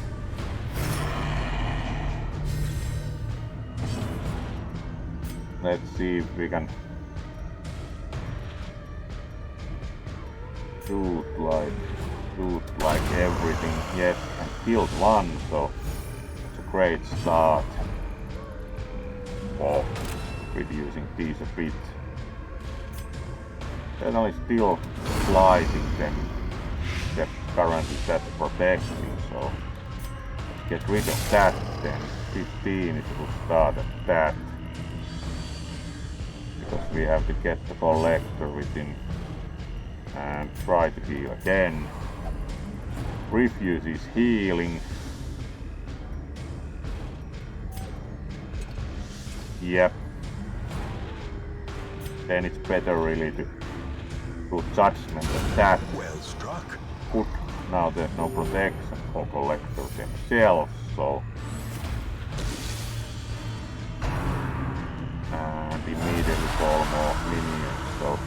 Let's see if we can shoot like everything. Yes, and killed 1, so it's a great start for reducing these a bit. Certainly still sliding them. That currently that's protecting, so get rid of that then. 15 is a good start at that. Because we have to get the collector within and try to heal again. Refuses healing. Yep. Then it's better really to do judgment at that. Well struck. Good. Now there's no protection for collectors themselves, so and immediately call more minions, so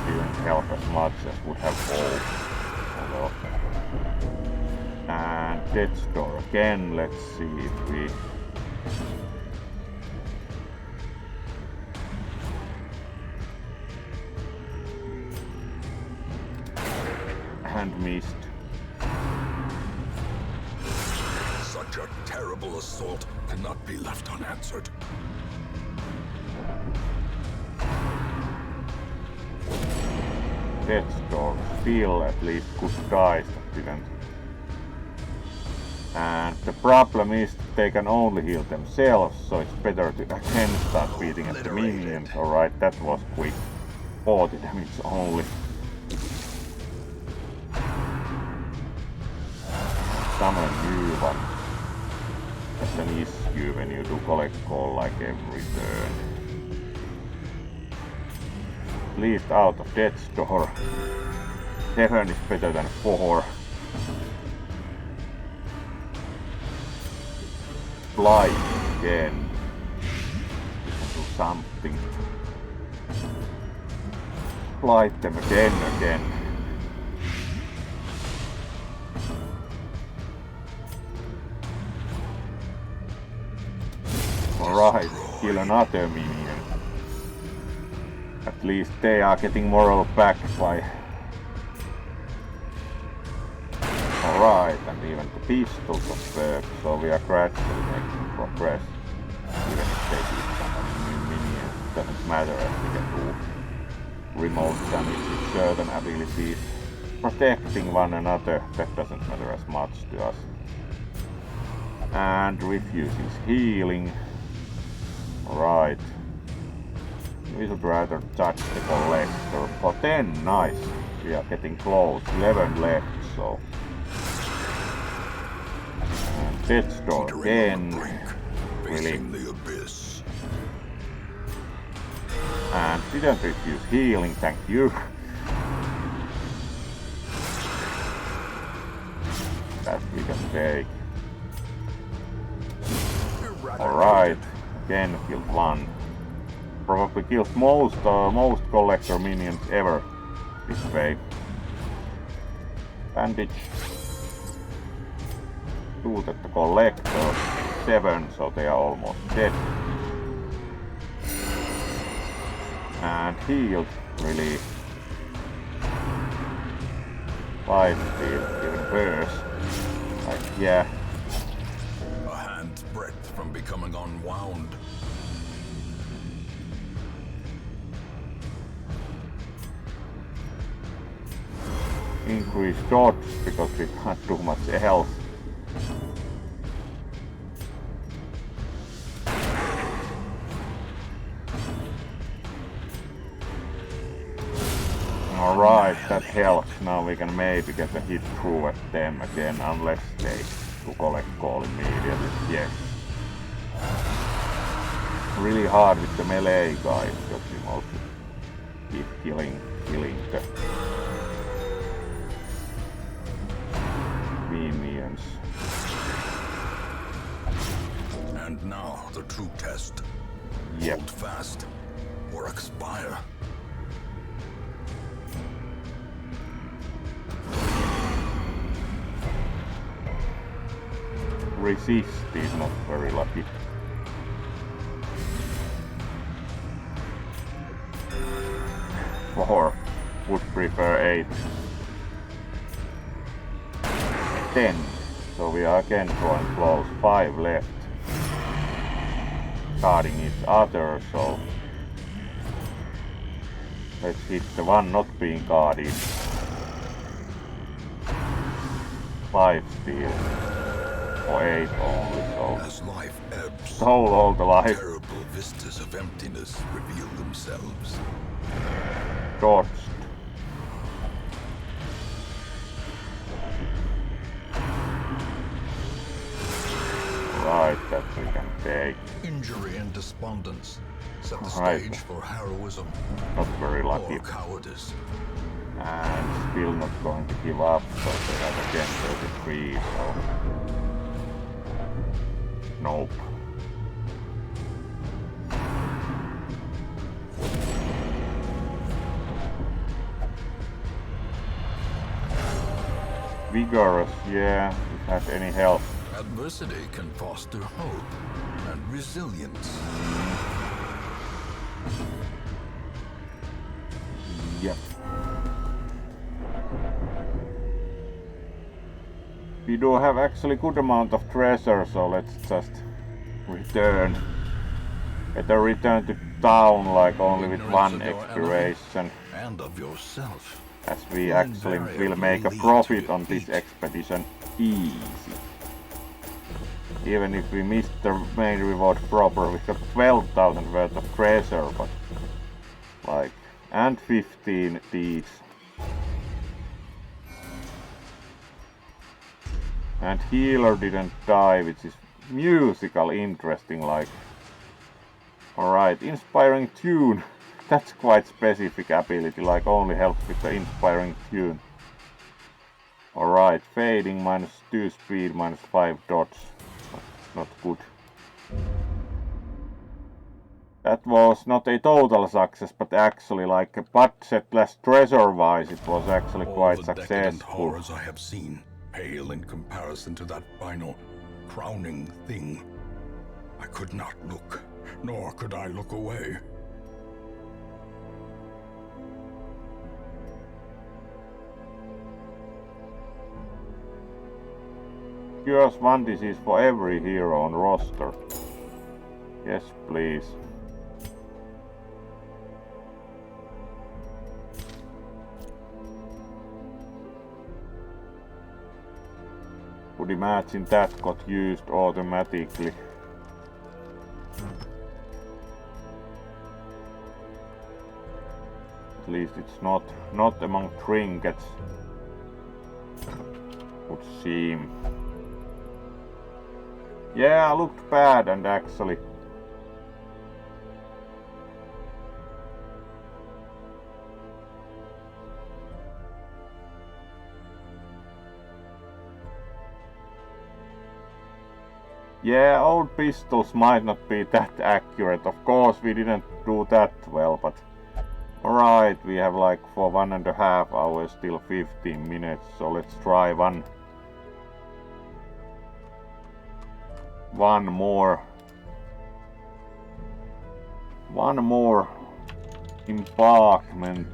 didn't help as much as would have hoped. And death's door again. Let's see if we and missed. Such a terrible assault cannot be left unanswered. Death's door still at least good dice that didn't. And the problem is that they can only heal themselves, so it's better to again start beating at the minions. Alright, that was quick. 40 damage only. new one. That's an issue when you do collect call like every turn. At least out of death's door. 7 is better than 4. Blight again. We can do something. Blight them again. Alright, kill another minion. At least they are getting moral back by... Alright, and even the pistols of work, so we are gradually making progress. Even if they give some new minions, it doesn't matter as we can do remote damage with certain abilities. Protecting one another, that doesn't matter as much to us. And refuses healing. Alright. We should rather touch the collector. For 10, nice. We are getting close. 11 left, so. And death's door again. Really. And didn't refuse healing, thank you. That we can take. Alright, again killed one. Probably kills most collector minions ever this way. Bandage. Shoot at the collector. 7, so they are almost dead. And healed, really. 5 steal, even worse. Like, yeah. A hand's breadth from becoming unwound. Increase dodge because we can't do much health. Alright, that helps. Now we can maybe get a hit through at them again, unless they do collect call immediately. Yes. Really hard with the melee guys, because you mostly keep killing the minions. And now the true test. Yep. Hold fast or expire. Resist is not very lucky. Four. Would prefer 8. 10. So we are again going close. 5 left. Guarding each other, so let's hit the one not being guarded. 5 steal. Or 8 only, so as life ebbs, stole all the life. terrible vistas of emptiness reveal themselves. Dodged. Right, that we can take. Injury and despondence set the Right. stage for heroism Not very lucky. or cowardice. And still not going to give up, so they have again 33, so... Nope. Vigorous, yeah, if it has any help. Adversity can foster hope and resilience. Yep. We do have actually good amount of treasure, so let's just return. Better return to town like only with one expiration, And of yourself. as we actually will make a profit on this expedition easy. Even if we missed the main reward proper, we got 12,000 worth of treasure, but like, and 15 thieves. And healer didn't die, which is musical interesting, like. Alright, inspiring tune. That's quite specific ability, like only helps with the inspiring tune. Alright, fading -2 speed, -5 dodge. Not good. That was not a total success, but actually like a budget-less treasure-wise, it was actually quite successful. Horrors I have seen pale in comparison to that final, crowning thing. I could not look, nor could I look away. Cures one disease for every hero on roster. Yes, please. Would imagine that got used automatically. At least it's not among trinkets. Would seem. Yeah, looked bad and actually. Yeah, old pistols might not be that accurate. Of course, we didn't do that well, but alright, we have like for 1.5 hours, still 15 minutes, so let's try one more embarkment.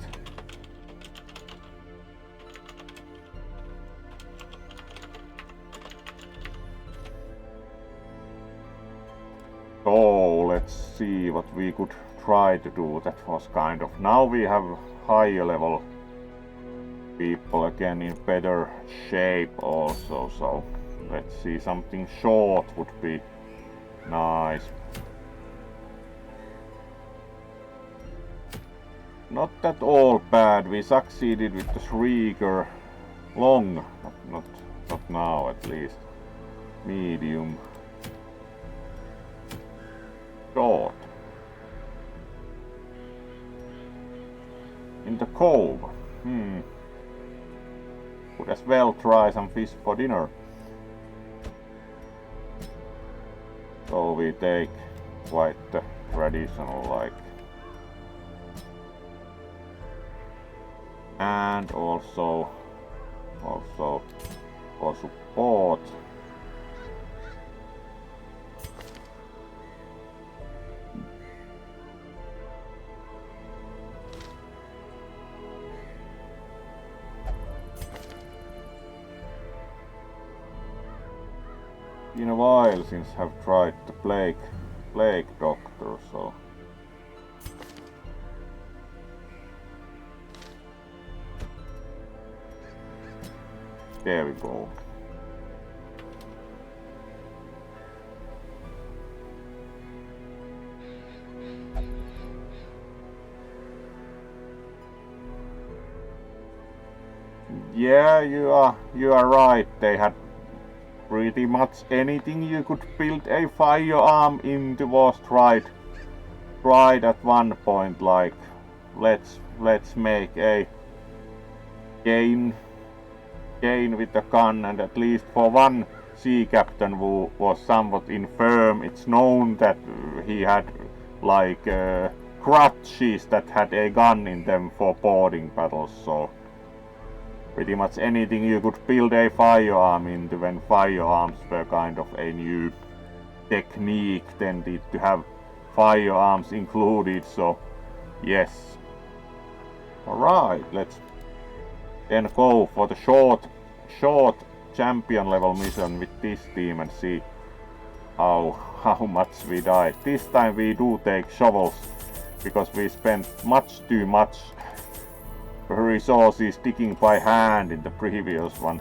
So let's see what we could try to do. That was kind of, now we have higher level people again in better shape also, so let's see, something short would be nice. Not at all bad, we succeeded with the Shrieker. Long, not now at least. Medium. Short. In the cove. Could as well try some fish for dinner. So we take quite the traditional like. And also for support. Been a while since I've tried the plague doctor, so there we go. Yeah, you are right. They had pretty much anything you could build a firearm into was tried at one point, like let's make a gain with the gun, and at least for one sea captain who was somewhat infirm, it's known that he had like crutches that had a gun in them for boarding battles, so pretty much anything you could build a firearm into when firearms were kind of a new technique, tended to have firearms included, so yes. Alright, let's then go for the short champion level mission with this team and see how much we died. This time we do take shovels, because we spent much too much resources digging by hand in the previous one.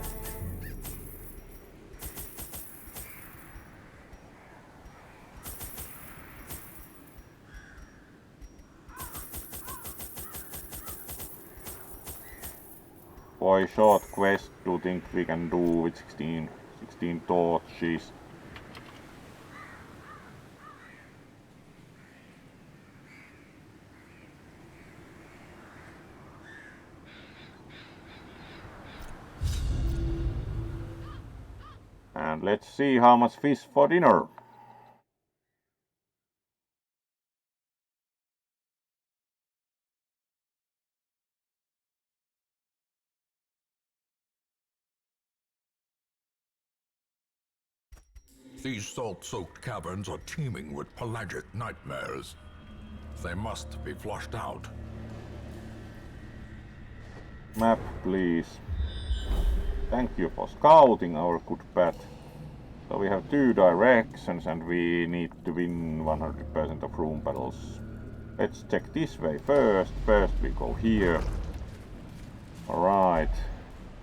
For a short quest, do you think we can do with 16 16 torches. And let's see how much fish for dinner. These salt-soaked caverns are teeming with pelagic nightmares. They must be flushed out. Map, please. Thank you for scouting our good pet. So we have 2 directions and we need to win 100% of room battles. Let's check this way first. First we go here. Alright.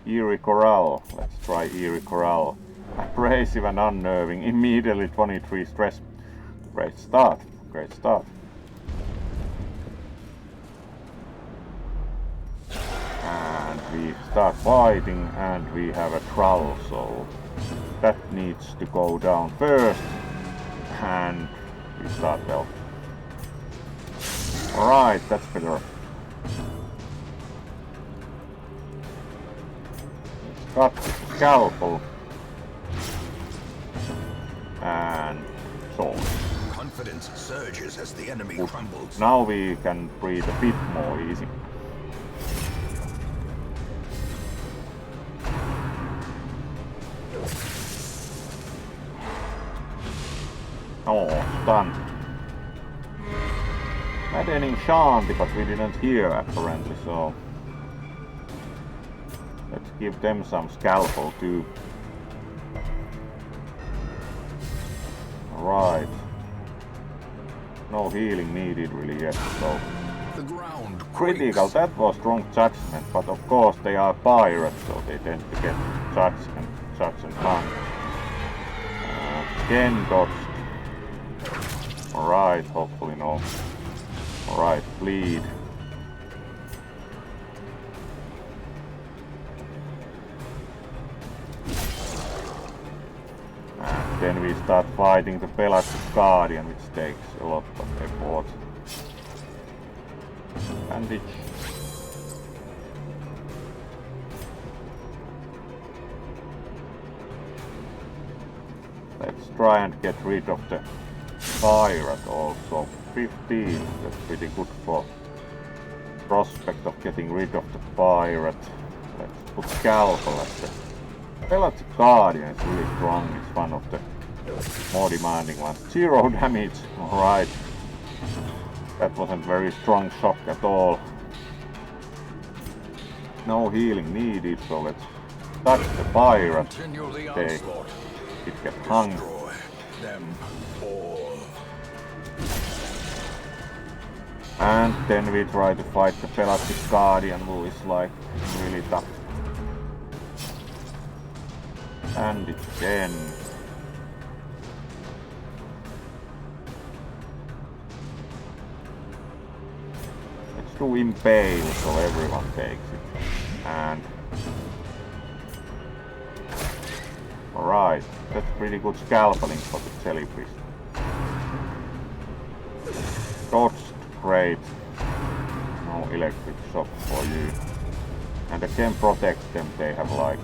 Eerie Corral. Let's try Eerie Corral. Abrasive and unnerving. Immediately 23 stress. Great start. Great start. And we start fighting and we have a troll, so that needs to go down first. And we start well. Alright, that's better. Let's cut the scalpel. And sword. Confidence surges as the enemy crumbles. Now we can breathe a bit more easy. Oh, stunned. Maddening Shanti, but we didn't hear apparently, so let's give them some scalpel too. Right. No healing needed really yet, so The ground critical, quakes. that was strong judgment, but of course they are pirates, so they tend to get judged and hung. Again dodged. Alright, hopefully no. Alright, bleed. And then we start fighting the Pelagic Guardian, which takes a lot of effort. Bandage. Let's try and get rid of the pirate also. 15, that's pretty good for prospect of getting rid of the pirate. Let's put Scalpel at the Pelagic Guardian is really strong, it's one of the more demanding ones. 0 damage, alright. That wasn't very strong shock at all. No healing needed, so let's touch the pirate. Continue the Okay, onslaught. it gets hung. Destroy them all. And then we try to fight the Pelagic Guardian, who is like really tough. And it again. Let's do Impale so everyone takes it. And alright, that's pretty good scalpeling for the jellyfish. Dodged, great. No electric shock for you. And again protect them, they have like...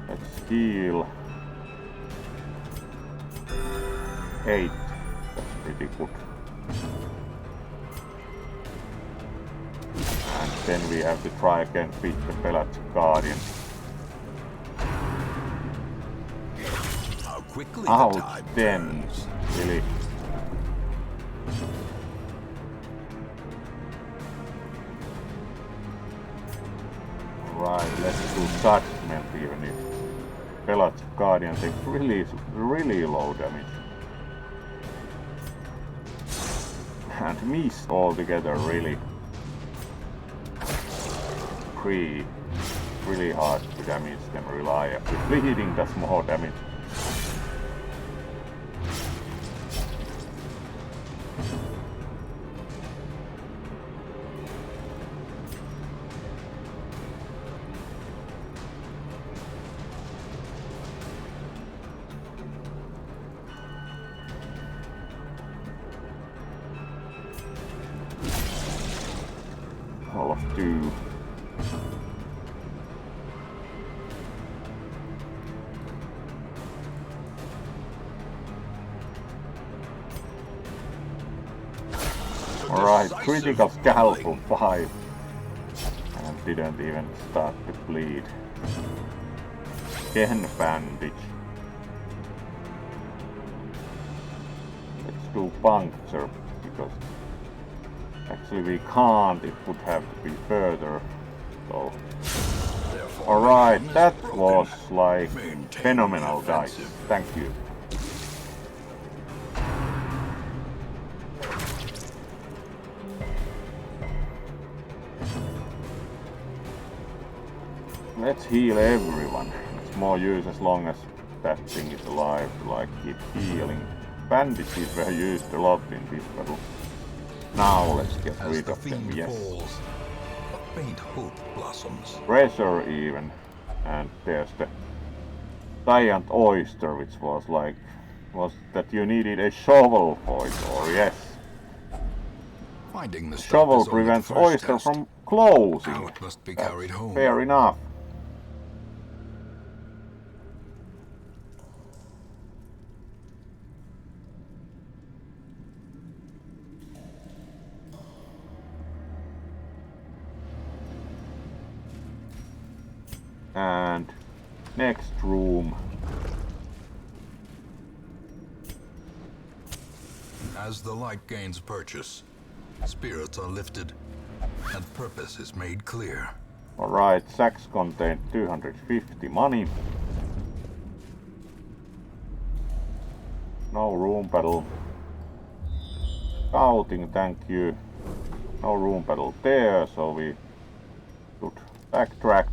Let's heal. 8. That's pretty good. And then we have to try again beat the Pelagic Guardian. How quickly the Ouch, tide then. turns. Really. Right, let's do judgment even if Pelagic Guardian takes really low damage. And miss altogether, really. 3. Really hard to damage them reliably. Bleeding does more damage. do. Alright, critical scalpel 5. And didn't even start to bleed. Again bandage. Let's do puncture, because actually we can't, it would have to be further. So alright, that was like phenomenal dice. Thank you. Let's heal everyone. It's more use as long as that thing is alive to like keep healing. Bandages were used a lot in this battle. Now let's get rid of them, yes. A faint hope blossoms. Treasure even. And there's the giant oyster, which was like, was that you needed a shovel for it, or yes. Finding the Shovel prevents oyster from closing. Now it must be carried home. Fair enough. And next room. As the light gains purchase, spirits are lifted, and purpose is made clear. Alright, sacks contain 250 money. No room battle. Scouting, thank you. No room battle there, so we should backtrack.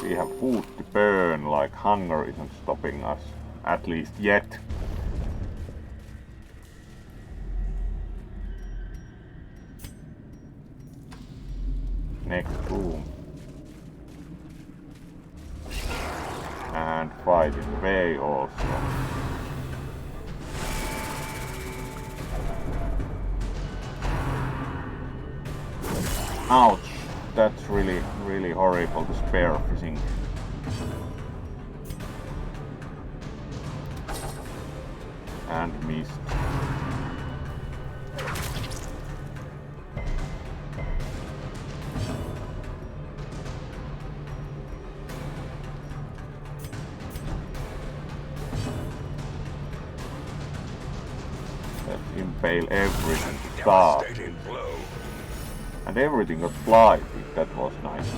We have food to burn, like hunger isn't stopping us, at least yet. Next room. And fight in the way also. Ouch! That's really horrible, the spear fishing. And missed. Let's impale everything to start. And everything got blighted, that was nice.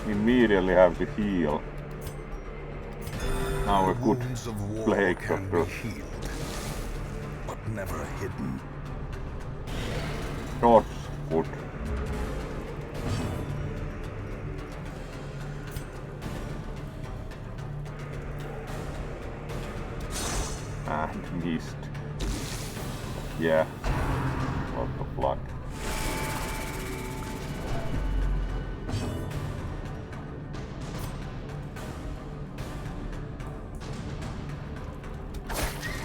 Immediately have to heal. Now a good plague doctor. But never hidden. God's foot. And missed. Yeah. Lot of luck.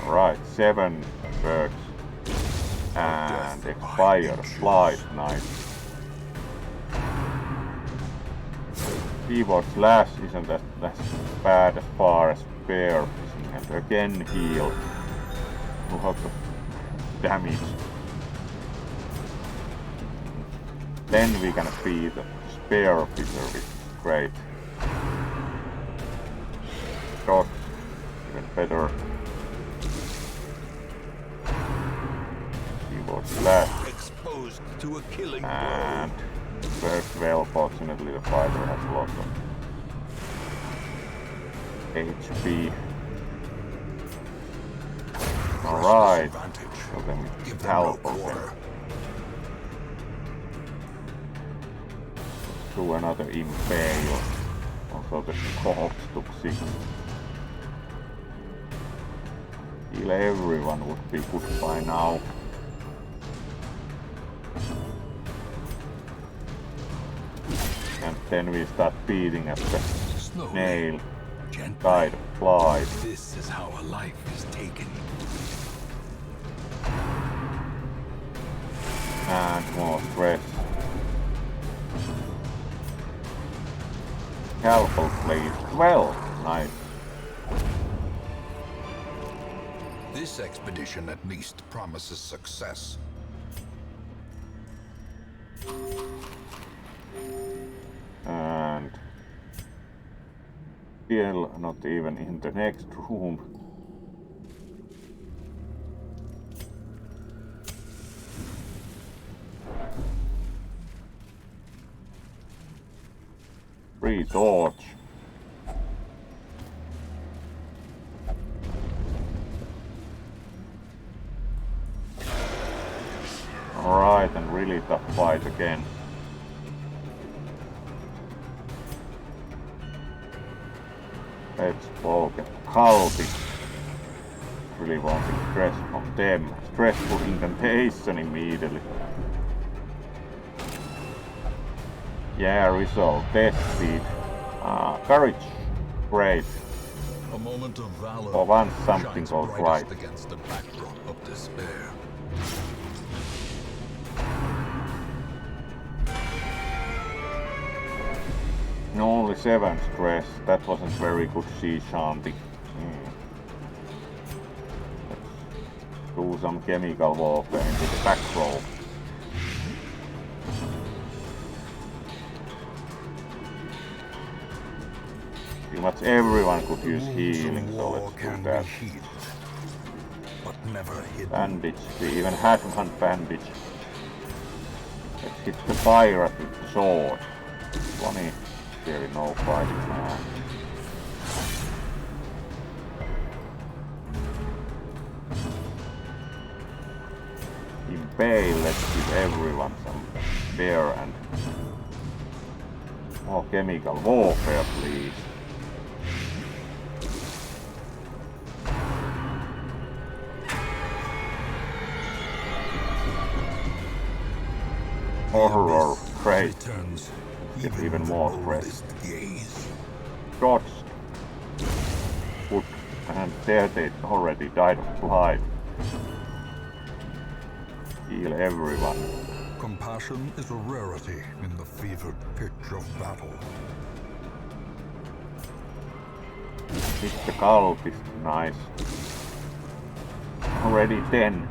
Right, 7 works. And expire, slide, nice. Keyboard slash isn't as bad as far as spear fishing, and again heal. Lot of damage. Then we can beat the spear fisher, which is great. Shot, even better. Keyboard slash. Exposed to a killing And works well, fortunately the fighter has a lot of HP. Alright, so then we Give help them no them. quarter. Do another impale. Also the corpse took 6. Heal everyone would be good by now. And then we start beating at the Slowly, nail. gently. Guide flies. This is how a life is taken. And more stress. Scalpel please. 12. Nice. This expedition at least promises success. And still not even in the next room. Free torch. Alright, and really tough fight again. Let's poke at the cultists. Really wanting stress from them. Stressful incantation immediately. Yeah, result tested. Courage. Great. A moment of valor. For once something shines goes brightest right. against the backdrop of despair. Only 7 stress. That wasn't very good sea shanty. Let's do some chemical warfare into the back row. Pretty much everyone could use healing, so let's do that. But never hidden. Bandage. We even had one bandage. Let's hit the pirate with the sword. 20. Really no fighting now. Impale, let's give everyone some bear and more chemical warfare, please. Horror, great. Returns Get even more stress. gaze. Dodged. Good. And there they already died of blight. Heal everyone. Compassion is a rarity in the fevered pitch of battle. Hit the cultist, nice. Already 10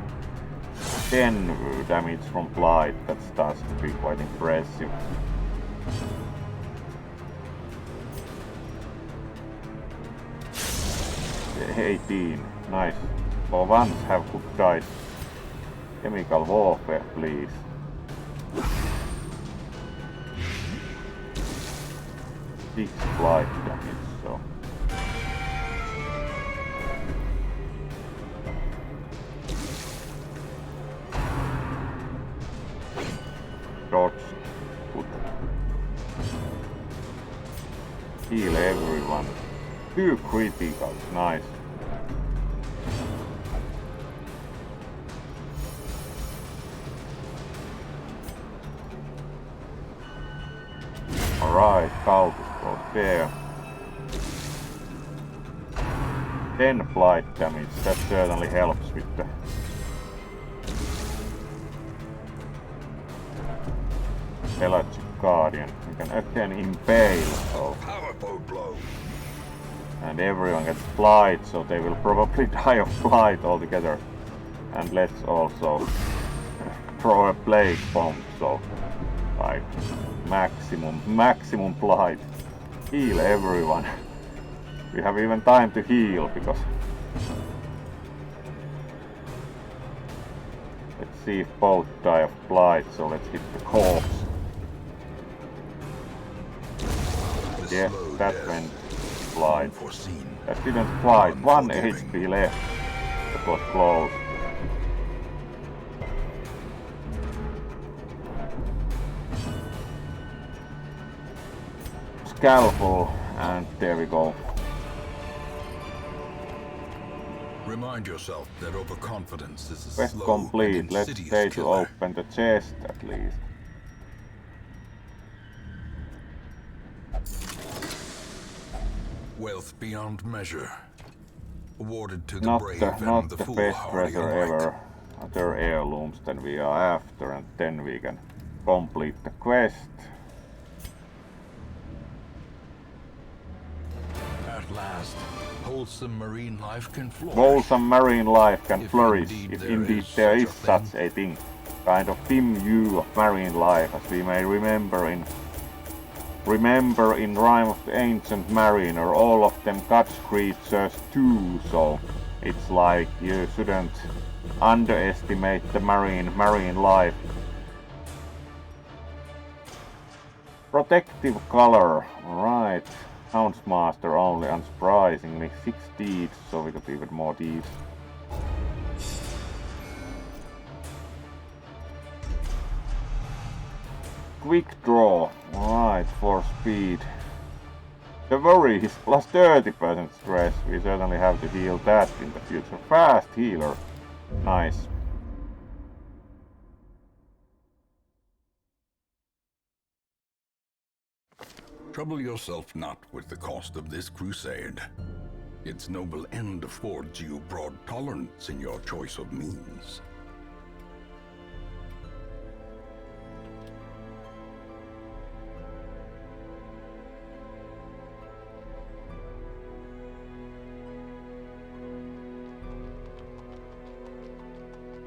damage from blight, that starts to be quite impressive. Yeah, 18, nice. For once have good dice. Chemical warfare, please. Six blight damage, so. Dodge. Good. Heal everyone. 2 criticals, nice. Alright, cultist goes there. 10 blight damage, that certainly helps with the Pelagic Guardian. You can again impale, so. Powerful blow. And everyone gets blight, so they will probably die of blight altogether. And let's also throw a plague bomb, so like maximum blight. Heal everyone. We have even time to heal because let's see if both die of blight, so let's hit the corpse. Yes, that went blight. That didn't quite. 1 HP left. That was close. Scalpel, and there we go. Remind yourself that overconfidence is a Quest slow complete. and Let's insidious stay to killer. open the chest at least. Wealth beyond measure, awarded to the Not brave the and the best foolhardy treasure alike. ever. other heirlooms than we are after, and then we can complete the quest. At last, wholesome marine life can flourish. Wholesome marine life can flourish if there indeed is there is such a such a thing. Kind of dim view of marine life, as we may remember in Rime of the Ancient Mariner, all of them catch creatures too, so it's like you shouldn't underestimate the marine life. Protective color, right. Houndsmaster only, unsurprisingly. 6 deeds, so we got even more deeds. Quick draw, right, for speed. The worry is plus 30% stress. We certainly have to heal that in the future. Fast healer, nice. Trouble yourself not with the cost of this crusade. Its noble end affords you broad tolerance in your choice of means.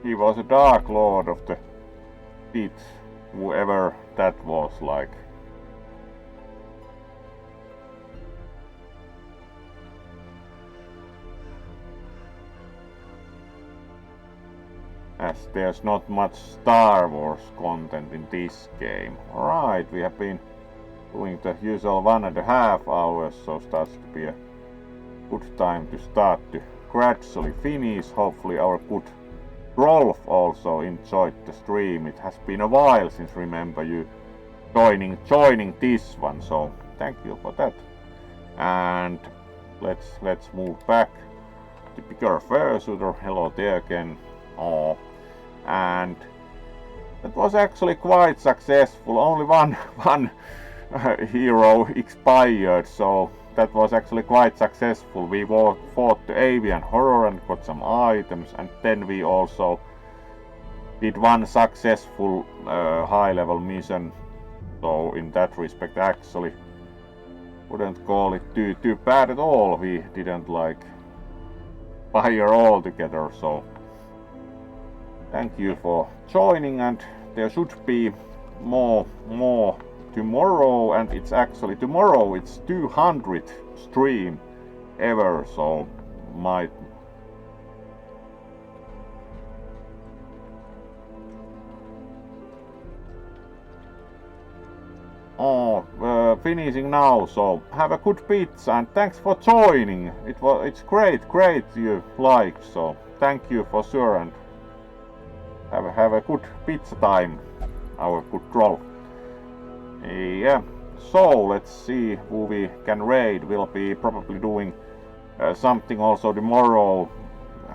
He was a Dark Lord of the Pit, whoever that was like. As there's not much Star Wars content in this game. Alright, we have been doing the usual 1.5 hours, so starts to be a good time to start to gradually finish. Hopefully our good Rolf also enjoyed the stream. It has been a while since remember you joining this one, so thank you for that. And let's move back to bigger Fursuiter. Hello there again. Oh, and that was actually quite successful. Only one hero expired, so that was actually quite successful. We fought the avian horror and got some items, and then we also did one successful high-level mission. So in that respect, actually, wouldn't call it too bad at all. We didn't like fire all together, so thank you for joining, and there should be more tomorrow, and it's actually tomorrow it's 200th stream ever, so might finishing now, so have a good pizza and thanks for joining. It's great you liked, so thank you for sure, and have a good pizza time, our good troll. Yeah, so let's see who we can raid. We'll be probably doing something also tomorrow.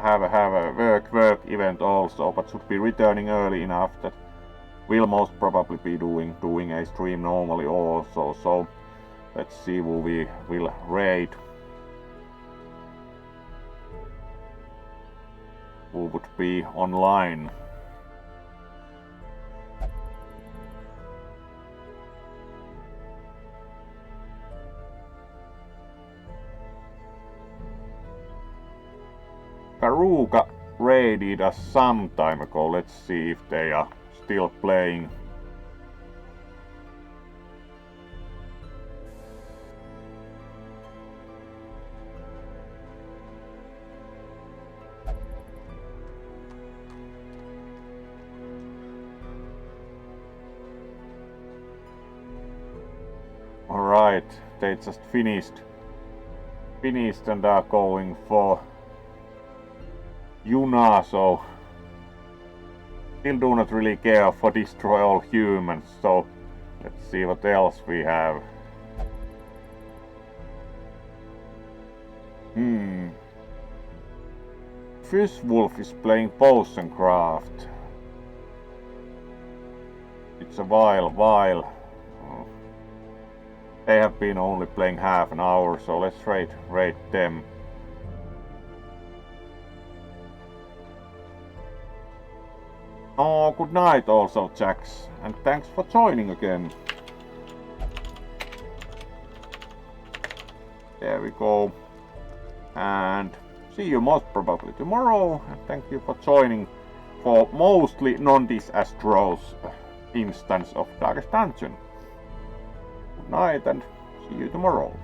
Have a work event also, but should be returning early enough that we'll most probably be doing a stream normally also. So let's see who we will raid. Who would be online? Karuka raided us some time ago. Let's see if they are still playing. Alright, they just finished and are going for Yuna, so still do not really care for destroy all humans, so let's see what else we have. Fishwolf is playing Potion Craft. It's a while. They have been only playing half an hour, so let's raid them. Oh, good night also, Jax, and thanks for joining again. There we go. And see you most probably tomorrow, and thank you for joining for mostly non-disastrous instance of Darkest Dungeon. Good night and see you tomorrow.